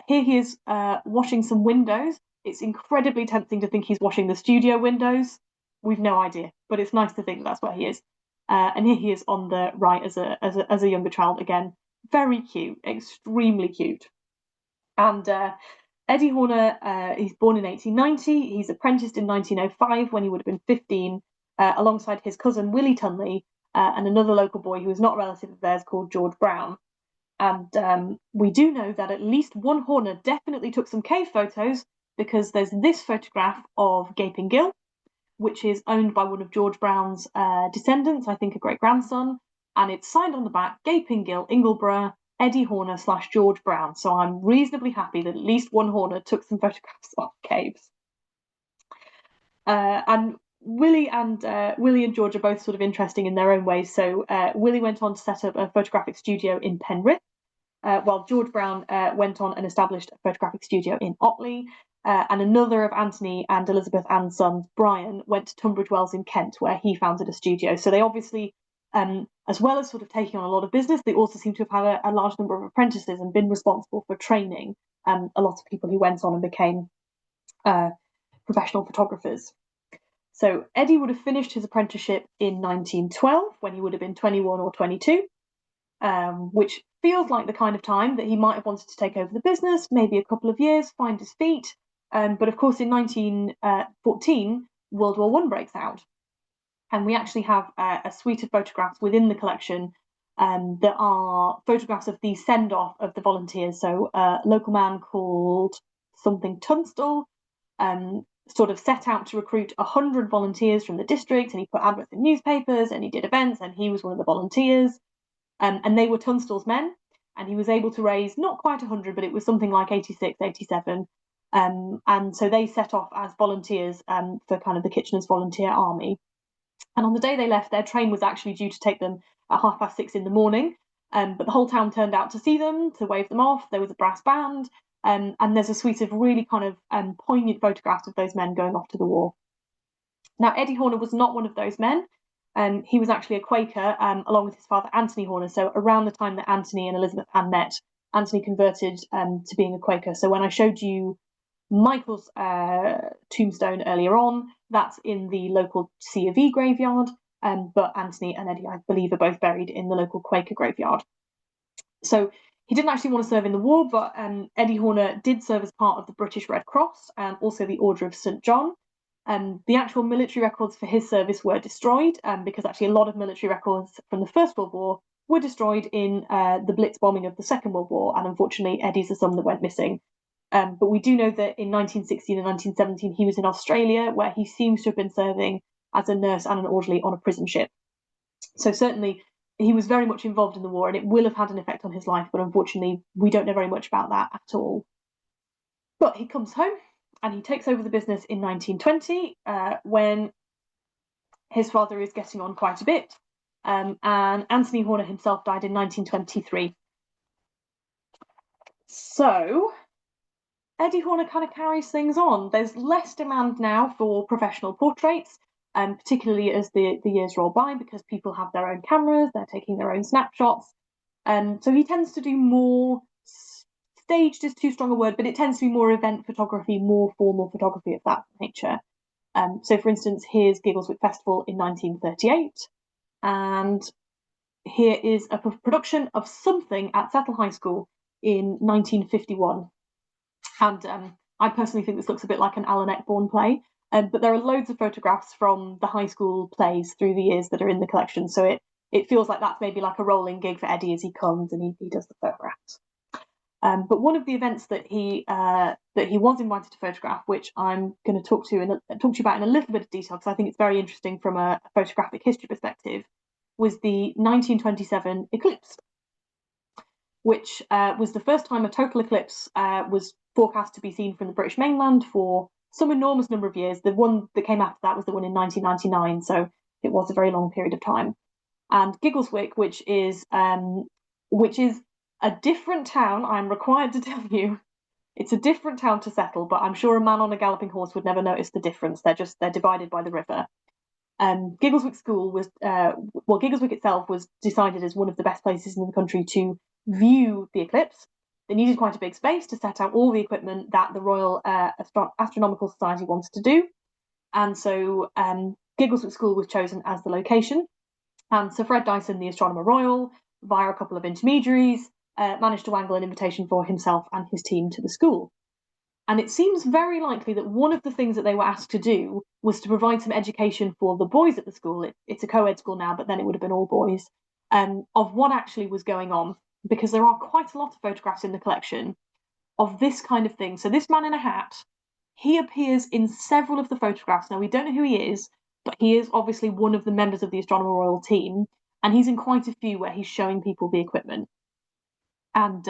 Here he is washing some windows. It's incredibly tempting to think he's washing the studio windows. We've no idea, but it's nice to think that's where he is. And here he is on the right as a younger child again. Very cute, extremely cute. And Eddie Horner, he's born in 1890. He's apprenticed in 1905 when he would have been 15, alongside his cousin Willie Tunley and another local boy who was not a relative of theirs called George Brown. And we do know that at least one Horner definitely took some cave photos, because there's this photograph of Gaping Gill, which is owned by one of George Brown's descendants, I think a great-grandson, and it's signed on the back, Gaping Gill, Ingleborough, Eddie Horner / George Brown. So I'm reasonably happy that at least one Horner took some photographs of caves. And Willie and George are both sort of interesting in their own ways. So Willie went on to set up a photographic studio in Penrith, while George Brown went on and established a photographic studio in Otley. And another of Anthony and Elizabeth Ann's sons, Brian, went to Tunbridge Wells in Kent, where he founded a studio. So they obviously, as well as sort of taking on a lot of business, they also seem to have had a large number of apprentices and been responsible for training a lot of people who went on and became professional photographers. So Eddie would have finished his apprenticeship in 1912, when he would have been 21 or 22, which feels like the kind of time that he might have wanted to take over the business, maybe a couple of years, find his feet. But of course, in 1914, World War I breaks out. And we actually have a suite of photographs within the collection that are photographs of the send-off of the volunteers. So a local man called something Tunstall sort of set out to recruit 100 volunteers from the district, and he put adverts in newspapers, and he did events, and he was one of the volunteers. And they were Tunstall's men, and he was able to raise not quite 100, but it was something like 86, 87. And so they set off as volunteers for kind of the Kitchener's Volunteer Army. And on the day they left, their train was actually due to take them at 6:30 in the morning. But the whole town turned out to see them, to wave them off. There was a brass band. And there's a suite of really kind of poignant photographs of those men going off to the war. Now, Eddie Horner was not one of those men. He was actually a Quaker, along with his father, Anthony Horner. So around the time that Anthony and Elizabeth Ann met, Anthony converted to being a Quaker. So when I showed you Michael's tombstone earlier on, that's in the local C of E graveyard, but Anthony and Eddie, I believe, are both buried in the local Quaker graveyard. So he didn't actually want to serve in the war, but Eddie Horner did serve as part of the British Red Cross and also the Order of St. John. The actual military records for his service were destroyed, because actually a lot of military records from the First World War were destroyed in the Blitz bombing of the Second World War, and unfortunately Eddie's are some that went missing. But we do know that in 1916 and 1917 he was in Australia, where he seems to have been serving as a nurse and an orderly on a prison ship. So certainly he was very much involved in the war, and it will have had an effect on his life, but unfortunately we don't know very much about that at all. But he comes home and he takes over the business in 1920, when his father is getting on quite a bit, and Anthony Horner himself died in 1923. So Eddie Horner kind of carries things on. There's less demand now for professional portraits, particularly as the years roll by, because people have their own cameras, they're taking their own snapshots. So he tends to do more, staged is too strong a word, but it tends to be more event photography, more formal photography of that nature. So for instance, here's Giggleswick Festival in 1938, and here is a production of something at Settle High School in 1951. And I personally think this looks a bit like an Alan Eckbourne play, but there are loads of photographs from the high school plays through the years that are in the collection, so it feels like that's maybe like a rolling gig for Eddie as he comes and he does the photographs. But one of the events that he was invited to photograph, which I'm going to talk to you about in a little bit of detail because I think it's very interesting from a photographic history perspective, was the 1927 eclipse, which was the first time a total eclipse was forecast to be seen from the British mainland for some enormous number of years. The one that came after that was the one in 1999, so it was a very long period of time. And Giggleswick, which is a different town, I'm required to tell you, it's a different town to settle, but I'm sure a man on a galloping horse would never notice the difference. They're divided by the river. Giggleswick School was, Giggleswick itself was decided as one of the best places in the country to view the eclipse. They needed quite a big space to set out all the equipment that the Royal Astronomical Society wanted to do. And so Giggleswick School was chosen as the location. And Sir Fred Dyson, the Astronomer Royal, via a couple of intermediaries, managed to wangle an invitation for himself and his team to the school. And it seems very likely that one of the things that they were asked to do was to provide some education for the boys at the school. It's a co-ed school now, but then it would have been all boys, of what actually was going on, because there are quite a lot of photographs in the collection of this kind of thing. So this man in a hat, he appears in several of the photographs. Now, we don't know who he is, but he is obviously one of the members of the Astronomer Royal team, and he's in quite a few where he's showing people the equipment. And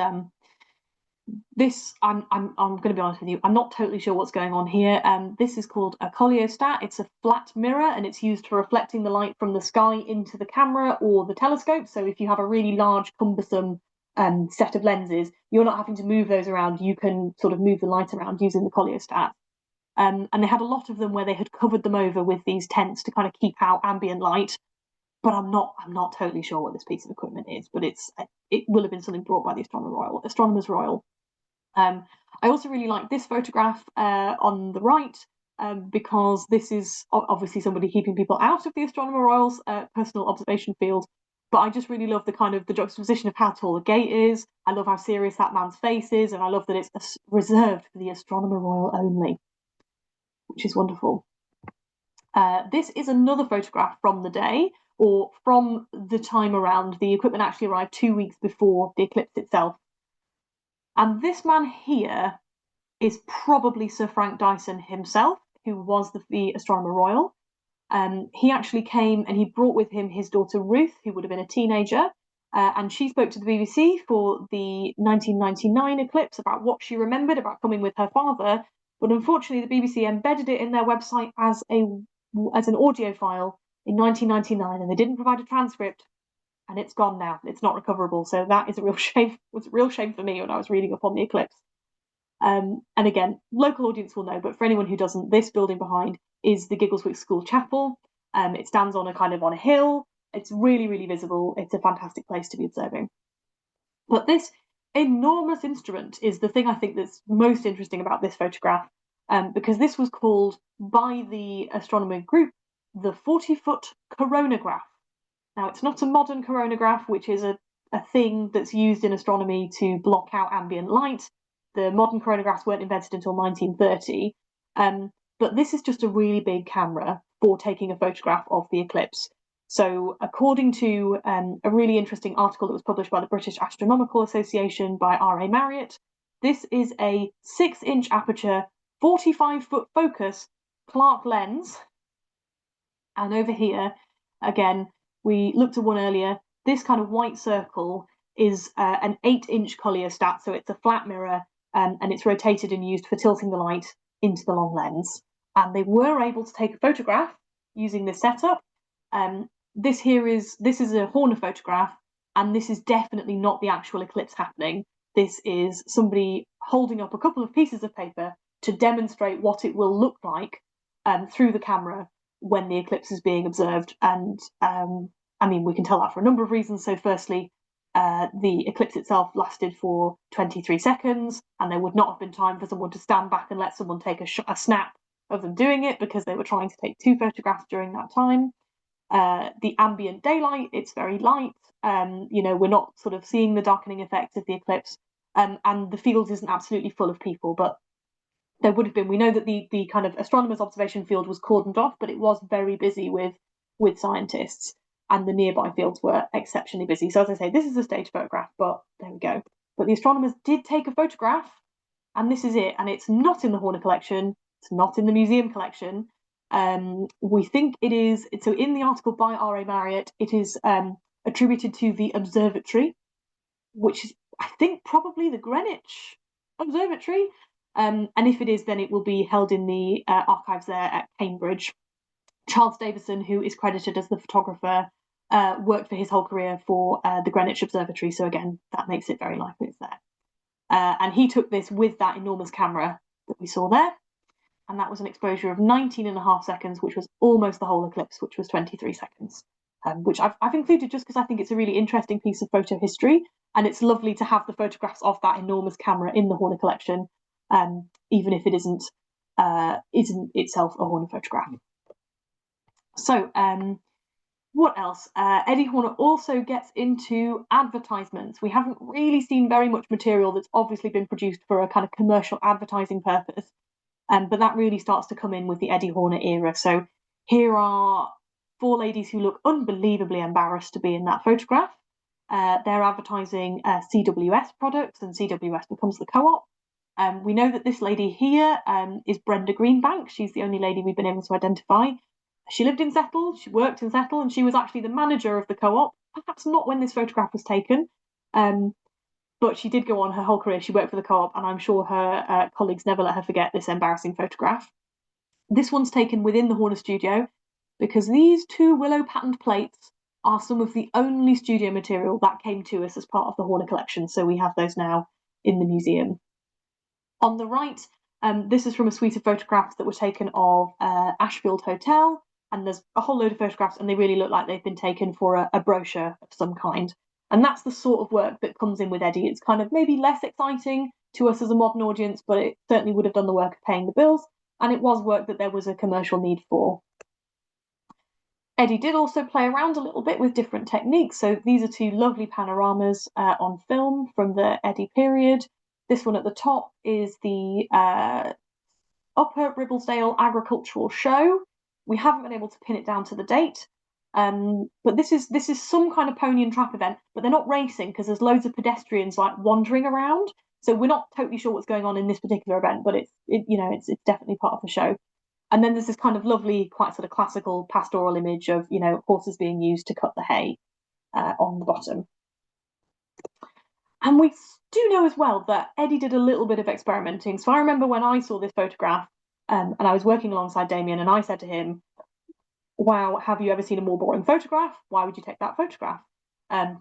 this, I'm going to be honest with you, I'm not totally sure what's going on here. This is called a coleostat. It's a flat mirror, and it's used for reflecting the light from the sky into the camera or the telescope. So if you have a really large, cumbersome set of lenses, you're not having to move those around. You can sort of move the light around using the coleostat. And they had a lot of them where they had covered them over with these tents to kind of keep out ambient light. But I'm not totally sure what this piece of equipment is. But it will have been something brought by the Astronomers Royal. I also really like this photograph on the right because this is obviously somebody keeping people out of the Astronomer Royal's personal observation field. But I just really love the juxtaposition of how tall the gate is. I love how serious that man's face is, and I love that it's reserved for the Astronomer Royal only, which is wonderful. This is another photograph from the day, or from the time around. The equipment actually arrived 2 weeks before the eclipse itself. And this man here is probably Sir Frank Dyson himself, who was the Astronomer Royal. He actually came and he brought with him his daughter Ruth, who would have been a teenager, and she spoke to the BBC for the 1999 eclipse about what she remembered about coming with her father. But unfortunately, the BBC embedded it in their website as an audio file in 1999, and they didn't provide a transcript. And it's gone now. It's not recoverable. So that is a real shame. It was a real shame for me when I was reading up on the eclipse. And again, local audience will know, but for anyone who doesn't, this building behind is the Giggleswick School Chapel. It stands on a hill. It's really, really visible. It's a fantastic place to be observing. But this enormous instrument is the thing I think that's most interesting about this photograph, because this was called by the astronomer group the 40-foot coronagraph. Now, it's not a modern coronagraph, which is a thing that's used in astronomy to block out ambient light. The modern coronagraphs weren't invented until 1930. But this is just a really big camera for taking a photograph of the eclipse. So according to a really interesting article that was published by the British Astronomical Association by R.A. Marriott, this is a 6-inch aperture, 45-foot focus Clark lens. And over here, again, we looked at one earlier. This kind of white circle is an 8-inch coleostat, so it's a flat mirror, and it's rotated and used for tilting the light into the long lens. And they were able to take a photograph using this setup. This is a Horner photograph, and this is definitely not the actual eclipse happening. This is somebody holding up a couple of pieces of paper to demonstrate what it will look like through the camera when the eclipse is being observed. And we can tell that for a number of reasons. So firstly, the eclipse itself lasted for 23 seconds, and there would not have been time for someone to stand back and let someone take a snap of them doing it, because they were trying to take 2 photographs during that time. The ambient daylight, it's very light. We're not sort of seeing the darkening effects of the eclipse, and the field isn't absolutely full of people, but there would have been. We know that the kind of astronomers' observation field was cordoned off, but it was very busy with scientists, and the nearby fields were exceptionally busy. So as I say, this is a stage photograph, but there we go. But the astronomers did take a photograph, and this is it. And it's not in the Horner collection. It's not in the museum collection. We think it is. So in the article by R.A. Marriott, it is attributed to the observatory, which is, I think, probably the Greenwich Observatory. And if it is, then it will be held in the archives there at Cambridge. Charles Davison, who is credited as the photographer, worked for his whole career for the Greenwich Observatory. So again, that makes it very likely it's there. And he took this with that enormous camera that we saw there. And that was an exposure of 19.5 seconds, which was almost the whole eclipse, which was 23 seconds, which I've included just because I think it's a really interesting piece of photo history. And it's lovely to have the photographs of that enormous camera in the Horner collection, even if it isn't itself a Horner photograph. So what else? Eddie Horner also gets into advertisements. We haven't really seen very much material that's obviously been produced for a kind of commercial advertising purpose, but that really starts to come in with the Eddie Horner era. So here are 4 ladies who look unbelievably embarrassed to be in that photograph. They're advertising CWS products, and CWS becomes the co-op. We know that this lady here is Brenda Greenbank. She's the only lady we've been able to identify. She lived in Settle, she worked in Settle, and she was actually the manager of the co-op, perhaps not when this photograph was taken, but she did go on her whole career. She worked for the co-op, and I'm sure her colleagues never let her forget this embarrassing photograph. This one's taken within the Horner studio, because these 2 willow patterned plates are some of the only studio material that came to us as part of the Horner collection, so we have those now in the museum. On the right, this is from a suite of photographs that were taken of Ashfield Hotel, and there's a whole load of photographs, and they really look like they've been taken for a brochure of some kind. And that's the sort of work that comes in with Eddie. It's kind of maybe less exciting to us as a modern audience, but it certainly would have done the work of paying the bills, and it was work that there was a commercial need for. Eddie did also play around a little bit with different techniques. So these are 2 lovely panoramas on film from the Eddie period. This one at the top is the Upper Ribblesdale Agricultural Show. We haven't been able to pin it down to the date, but this is some kind of pony and trap event, but they're not racing because there's loads of pedestrians like wandering around. So we're not totally sure what's going on in this particular event, but it's definitely part of the show. And then there's this kind of lovely, quite sort of classical pastoral image of horses being used to cut the hay on the bottom. And we do know as well that Eddie did a little bit of experimenting. So I remember when I saw this photograph, and I was working alongside Damien, and I said to him, "Wow, have you ever seen a more boring photograph? Why would you take that photograph?"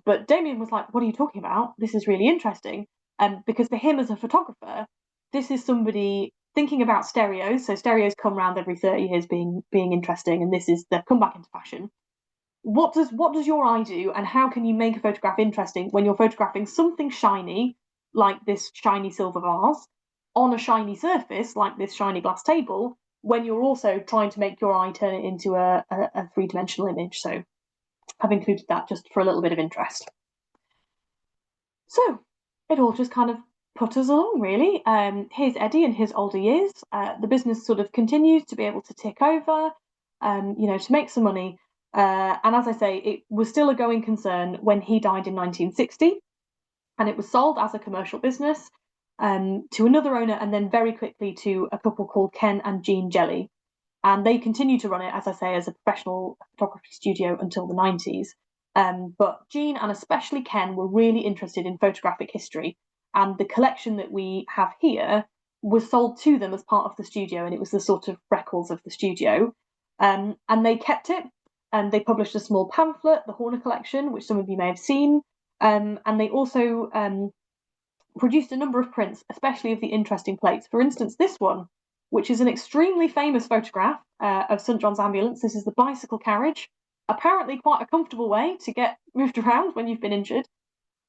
But Damien was like, "What are you talking about? This is really interesting." Because for him as a photographer, this is somebody thinking about stereos. So stereos come around every 30 years being interesting, and they've come back into fashion. What does your eye do, and how can you make a photograph interesting when you're photographing something shiny, like this shiny silver vase, on a shiny surface, like this shiny glass table, when you're also trying to make your eye turn it into a 3-dimensional image? So I've included that just for a little bit of interest. So it all just kind of put us along, really. Here's Eddie in his older years. The business sort of continues to be able to tick over, to make some money. And as I say, it was still a going concern when he died in 1960, and it was sold as a commercial business to another owner, and then very quickly to a couple called Ken and Jean Jelly. And they continued to run it, as I say, as a professional photography studio until the 90s. But Jean, and especially Ken, were really interested in photographic history. And the collection that we have here was sold to them as part of the studio, and it was the sort of records of the studio. And they kept it, and they published a small pamphlet, the Horner Collection, which some of you may have seen. And they also produced a number of prints, especially of the interesting plates. For instance, this one, which is an extremely famous photograph of St. John's Ambulance. This is the bicycle carriage, apparently quite a comfortable way to get moved around when you've been injured.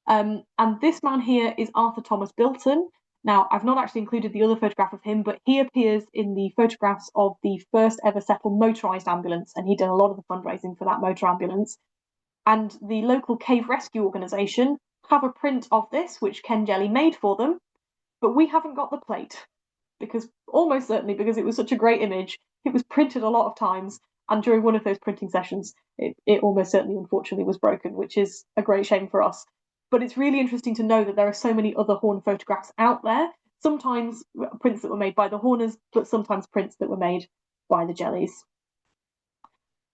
And this man here is Arthur Thomas Bilton. Now, I've not actually included the other photograph of him, but he appears in the photographs of the first ever Settle motorised ambulance, and he'd done a lot of the fundraising for that motor ambulance. And the local cave rescue organisation have a print of this, which Ken Jelly made for them, but we haven't got the plate, because almost certainly because it was such a great image, it was printed a lot of times, and during one of those printing sessions, it almost certainly, unfortunately, was broken, which is a great shame for us. But it's really interesting to know that there are so many other Horner photographs out there, sometimes prints that were made by the Horners, but sometimes prints that were made by the Jellies.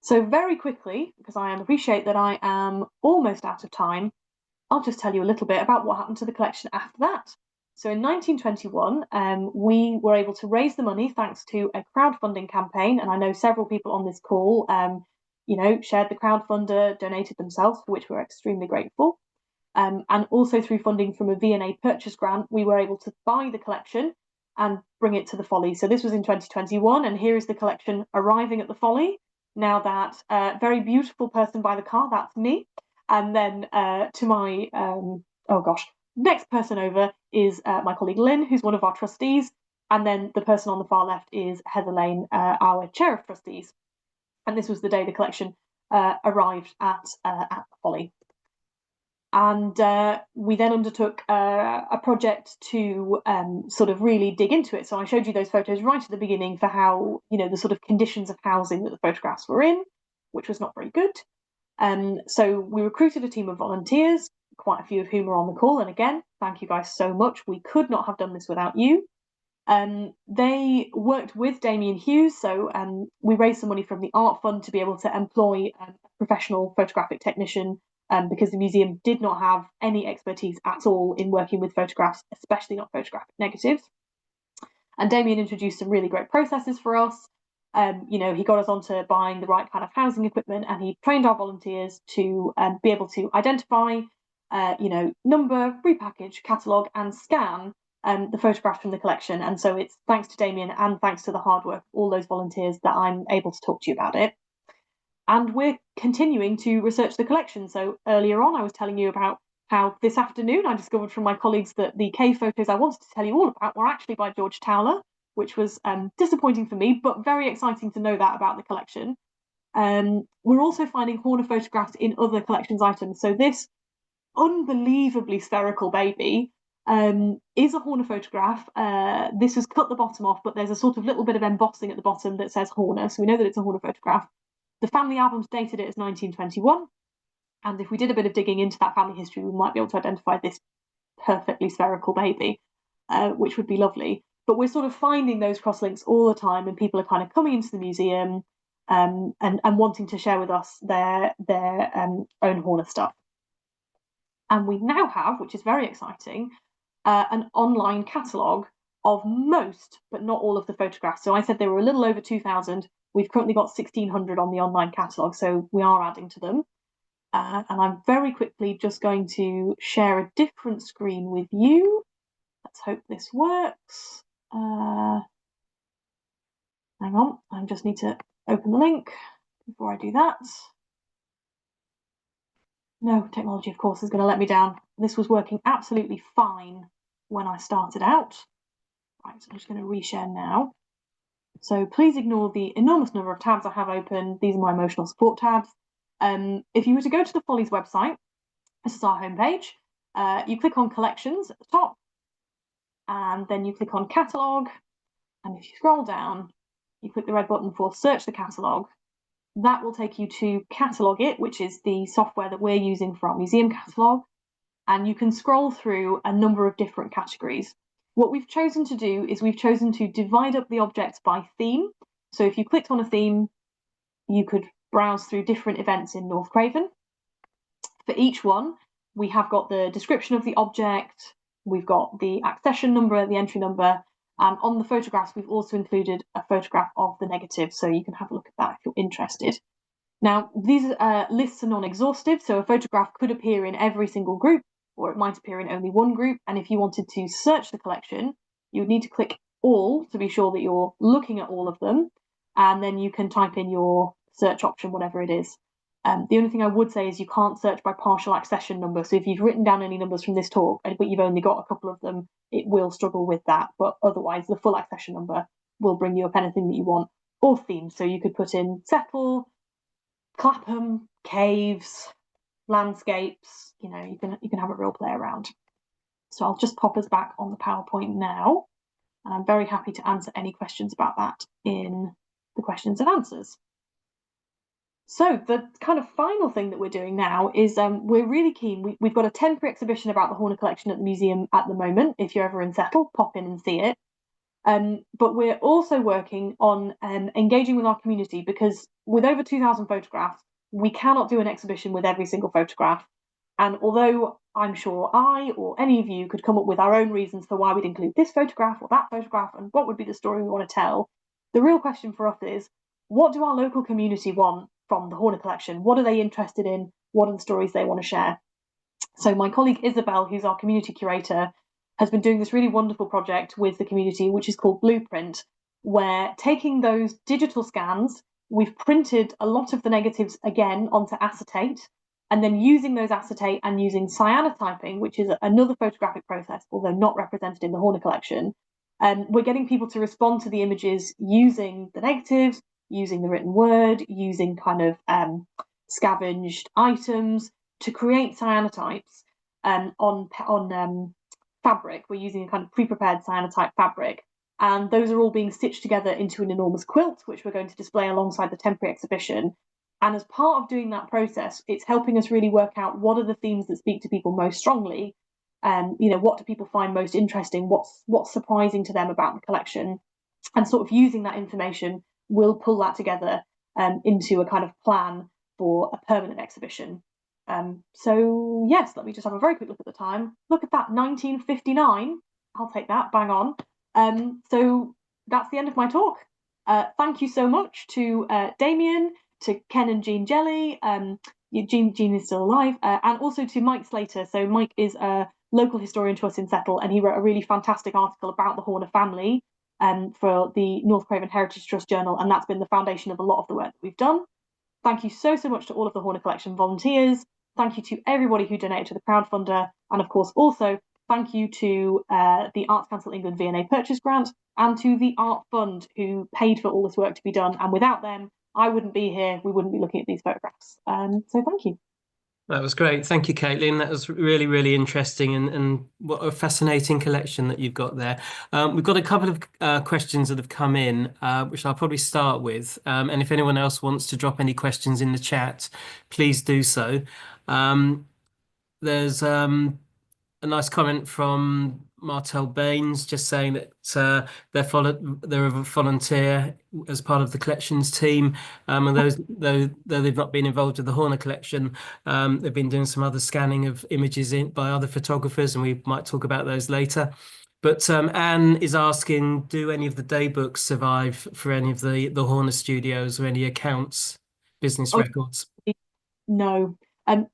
So very quickly, because I appreciate that I am almost out of time, I'll just tell you a little bit about what happened to the collection after that. So in 1921, we were able to raise the money thanks to a crowdfunding campaign, and I know several people on this call, shared the crowdfunder, donated themselves, for which we're extremely grateful. And also through funding from a V&A purchase grant, we were able to buy the collection and bring it to the Folly. So this was in 2021, and here is the collection arriving at the Folly. Now that very beautiful person by the car, that's me. And then to my, next person over is my colleague Lynn, who's one of our trustees. And then the person on the far left is Heather Lane, our chair of trustees. And this was the day the collection arrived at the Folly. And we then undertook a project to sort of really dig into it. So I showed you those photos right at the beginning for how, the sort of conditions of housing that the photographs were in, which was not very good. So we recruited a team of volunteers, quite a few of whom are on the call. And again, thank you guys so much. We could not have done this without you. They worked with Damien Hughes. So we raised some money from the Art Fund to be able to employ a professional photographic technician, because the museum did not have any expertise at all in working with photographs, especially not photographic negatives. And Damien introduced some really great processes for us. He got us onto buying the right kind of housing equipment, and he trained our volunteers to be able to identify, number, repackage, catalogue, and scan the photographs from the collection. And so it's thanks to Damien and thanks to the hard work of all those volunteers that I'm able to talk to you about it. And we're continuing to research the collection. So earlier on, I was telling you about how this afternoon I discovered from my colleagues that the cave photos I wanted to tell you all about were actually by George Towler, which was disappointing for me, but very exciting to know that about the collection. We're also finding Horner photographs in other collections items. So this unbelievably spherical baby is a Horner photograph. This has cut the bottom off, but there's a sort of little bit of embossing at the bottom that says Horner, so we know that it's a Horner photograph. The family albums dated it as 1921, and if we did a bit of digging into that family history, we might be able to identify this perfectly spherical baby, which would be lovely. But we're sort of finding those crosslinks all the time, and people are kind of coming into the museum and wanting to share with us their own Horner stuff. And we now have, which is very exciting, an online catalogue of most, but not all of the photographs. So I said there were a little over 2,000. We've currently got 1,600 on the online catalogue, so we are adding to them. And I'm very quickly just going to share a different screen with you. Let's hope this works. Hang on, I just need to open the link before I do that. No, technology, of course, is going to let me down. This was working absolutely fine when I started out. Right, so I'm just going to reshare now. So please ignore the enormous number of tabs I have open. These are my emotional support tabs. If you were to go to the Follies website, this is our homepage. You click on collections at the top, and then you click on catalogue. And if you scroll down, you click the red button for search the catalogue. That will take you to Catalogue It, which is the software that we're using for our museum catalogue. And you can scroll through a number of different categories. What we've chosen to do is we've chosen to divide up the objects by theme. So if you clicked on a theme, you could browse through different events in North Craven. For each one, we have got the description of the object, we've got the accession number, the entry number, and on the photographs, we've also included a photograph of the negative, so you can have a look at that if you're interested. Now, these lists are non-exhaustive, so a photograph could appear in every single group, or it might appear in only one group. And if you wanted to search the collection, you would need to click all to be sure that you're looking at all of them. And then you can type in your search option, whatever it is. The only thing I would say is you can't search by partial accession number. So if you've written down any numbers from this talk, but you've only got a couple of them, it will struggle with that. But otherwise, the full accession number will bring you up anything that you want, or themes. So you could put in settle, Clapham, caves, landscapes, you can have a real play around. So I'll just pop us back on the PowerPoint now, and I'm very happy to answer any questions about that in the questions and answers. So the kind of final thing that we're doing now is we're really keen. We've got a temporary exhibition about the Horner collection at the museum at the moment. If you're ever in Settle, pop in and see it. But we're also working on engaging with our community, because with over 2,000 photographs, we cannot do an exhibition with every single photograph. And although I'm sure I or any of you could come up with our own reasons for why we'd include this photograph or that photograph and what would be the story we want to tell, the real question for us is, what do our local community want from the Horner collection? What are they interested in? What are the stories they want to share? So my colleague Isabel, who's our community curator, has been doing this really wonderful project with the community, which is called Blueprint, where taking those digital scans, we've printed a lot of the negatives again onto acetate, and then using those acetate and using cyanotyping, which is another photographic process, although not represented in the Horner collection, we're getting people to respond to the images using the negatives, using the written word, using kind of scavenged items to create cyanotypes on fabric. We're using a kind of pre-prepared cyanotype fabric, and those are all being stitched together into an enormous quilt, which we're going to display alongside the temporary exhibition. And as part of doing that process, it's helping us really work out what are the themes that speak to people most strongly. What do people find most interesting? What's surprising to them about the collection? And sort of using that information, we'll pull that together into a kind of plan for a permanent exhibition. So yes, let me just have a very quick look at the time. Look at that, 1959. I'll take that, bang on. So that's the end of my talk. Thank you so much to Damien, to Ken and Jean Jelly. Jean is still alive, and also to Mike Slater. So Mike is a local historian to us in Settle, and he wrote a really fantastic article about the Horner family for the North Craven Heritage Trust Journal, and that's been the foundation of a lot of the work that we've done. Thank you so much to all of the Horner Collection volunteers. Thank you to everybody who donated to the crowdfunder, and of course also thank you to the Arts Council England V&A purchase grant, and to the Art Fund, who paid for all this work to be done, and without them I wouldn't be here, we wouldn't be looking at these photographs. So thank you. That was great. Thank you, Caitlin. That was really, really interesting, and what a fascinating collection that you've got there. We've got a couple of questions that have come in, which I'll probably start with. And if anyone else wants to drop any questions in the chat, please do so. There's a nice comment from Martel Baines, just saying that they're a volunteer as part of the collections team, and though they've not been involved with the Horner collection, they've been doing some other scanning of images by other photographers, and we might talk about those later. But Anne is asking, do any of the day books survive for any of the Horner studios, or any accounts, business records? No.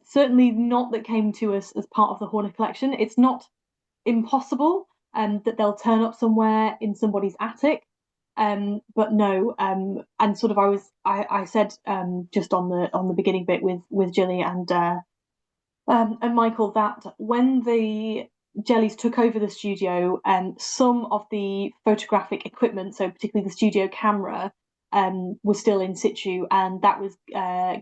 Certainly not that came to us as part of the Horner collection. It's not impossible that they'll turn up somewhere in somebody's attic, but no. And sort of I said just on the beginning bit with Gilly and Michael, that when the Jellies took over the studio, some of the photographic equipment, so particularly the studio camera, was still in situ, and that was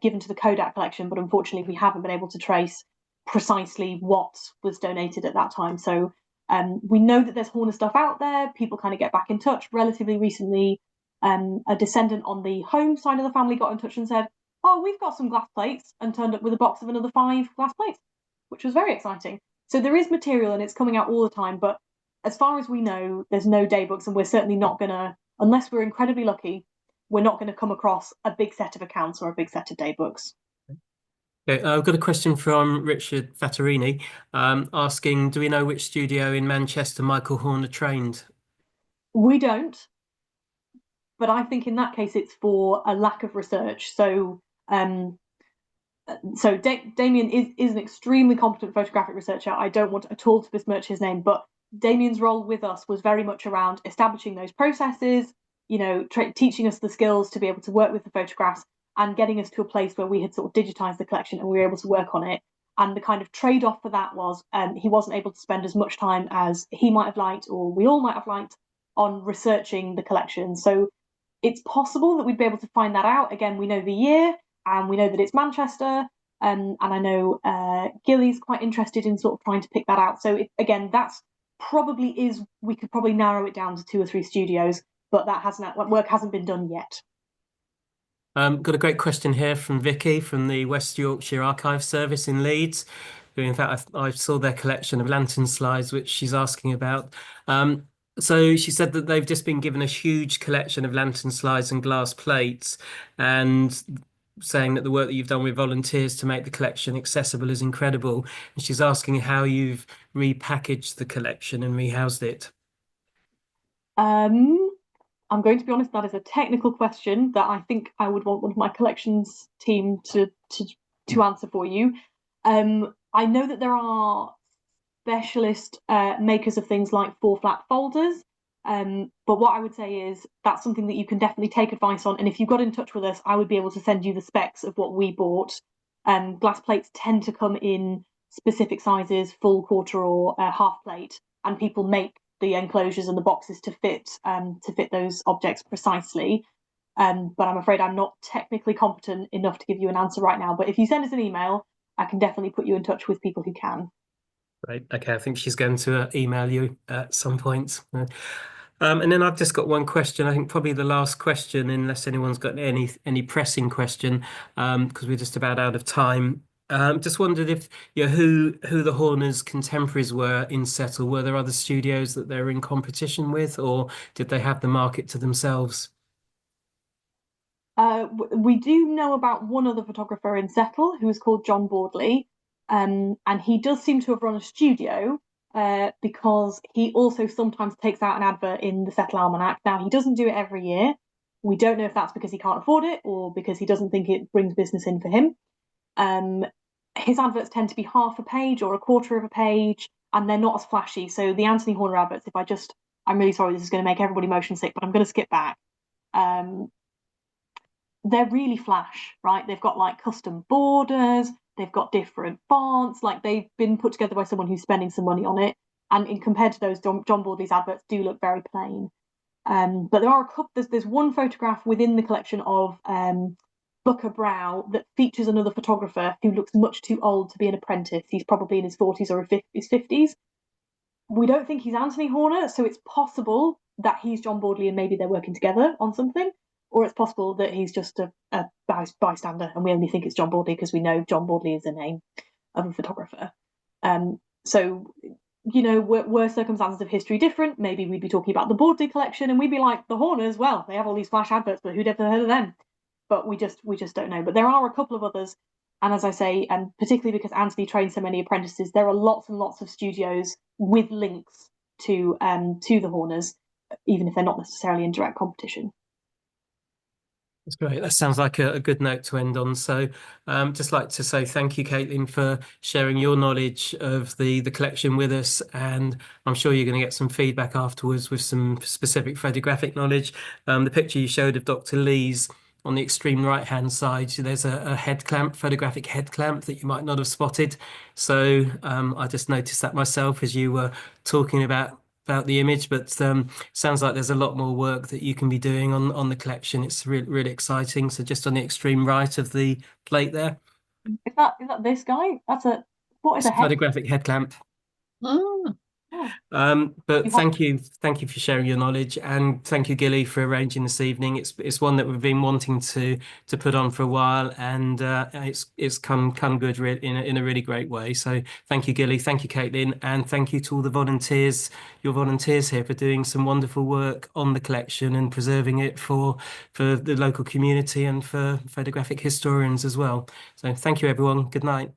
given to the Kodak collection, but unfortunately we haven't been able to trace precisely what was donated at that time. So we know that there's Horner stuff out there. People kind of get back in touch. Relatively recently, a descendant on the home side of the family got in touch and said, oh, we've got some glass plates, and turned up with a box of another 5 glass plates, which was very exciting. So there is material and it's coming out all the time, but as far as we know, there's no day books, and we're certainly not going to, unless we're incredibly lucky, we're not going to come across a big set of accounts or a big set of day books. Okay, I've got a question from Richard Fattorini, asking, do we know which studio in Manchester Michael Horner trained? We don't, but I think in that case it's for a lack of research. So Damien is an extremely competent photographic researcher. I don't want at all to besmirch his name, but Damien's role with us was very much around establishing those processes, teaching us the skills to be able to work with the photographs, and getting us to a place where we had sort of digitized the collection and we were able to work on it. And the kind of trade-off for that was he wasn't able to spend as much time as he might have liked, or we all might have liked, on researching the collection. So it's possible that we'd be able to find that out. Again, we know the year, and we know that it's Manchester, and I know Gilly's quite interested in sort of trying to pick that out. So again, that's we could probably narrow it down to 2 or 3 studios, but that work hasn't been done yet. Got a great question here from Vicky from the West Yorkshire Archive Service in Leeds, who in fact I saw their collection of lantern slides, which she's asking about. So she said that they've just been given a huge collection of lantern slides and glass plates, and saying that the work that you've done with volunteers to make the collection accessible is incredible. And she's asking how you've repackaged the collection and rehoused it. I'm going to be honest, that is a technical question that I think I would want one of my collections team to answer for you. I know that there are specialist makers of things like 4-flap folders. But what I would say is that's something that you can definitely take advice on. And if you got in touch with us, I would be able to send you the specs of what we bought. Glass plates tend to come in specific sizes, full, quarter, or half plate, and people make the enclosures and the boxes to fit those objects precisely. But I'm afraid I'm not technically competent enough to give you an answer right now. But if you send us an email, I can definitely put you in touch with people who can. Right. Okay. I think she's going to email you at some point. And then I've just got one question. I think probably the last question, unless anyone's got any pressing question, because we're just about out of time. Just wondered if who the Horners' contemporaries were in Settle. Were there other studios that they were in competition with, or did they have the market to themselves? We do know about one other photographer in Settle who is called John Boardley, and he does seem to have run a studio because he also sometimes takes out an advert in the Settle Almanac. Now, he doesn't do it every year. We don't know if that's because he can't afford it or because he doesn't think it brings business in for him. His adverts tend to be half a page or a quarter of a page, and they're not as flashy. So the Anthony Horner adverts, I'm really sorry, this is going to make everybody motion sick, but I'm going to skip back. They're really flash, right? They've got like custom borders, they've got different fonts, like they've been put together by someone who's spending some money on it. And compared to those, John Boardley's adverts do look very plain. But there are a couple. There's one photograph within the collection of Booker Brow that features another photographer who looks much too old to be an apprentice. He's probably in his 40s or his 50s. We don't think he's Anthony Horner, so it's possible that he's John Boardley and maybe they're working together on something. Or it's possible that he's just a bystander and we only think it's John Boardley because we know John Boardley is the name of a photographer. So, were circumstances of history different, maybe we'd be talking about the Boardley collection and we'd be like, the Horners, well, they have all these flash adverts, but who'd ever heard of them? But we just don't know. But there are a couple of others. And as I say, and particularly because Anthony trained so many apprentices, there are lots and lots of studios with links to the Horners, even if they're not necessarily in direct competition. That's great. That sounds like a good note to end on. So just like to say thank you, Caitlin, for sharing your knowledge of the collection with us. And I'm sure you're going to get some feedback afterwards with some specific photographic knowledge. The picture you showed of Dr. Lee's on the extreme right-hand side, there's a head clamp, photographic head clamp that you might not have spotted. So I just noticed that myself as you were talking about the image, but sounds like there's a lot more work that you can be doing on the collection. It's really exciting. So just on the extreme right of the plate there. Is that this guy? What is a head? Photographic head clamp. Oh, But thank you for sharing your knowledge, and thank you, Gilly, for arranging this evening. It's one that we've been wanting to put on for a while, and it's come good in a really great way. So thank you, Gilly, thank you, Caitlin, and thank you to all the your volunteers here for doing some wonderful work on the collection and preserving it for the local community and for photographic historians as well. So thank you, everyone. Good night.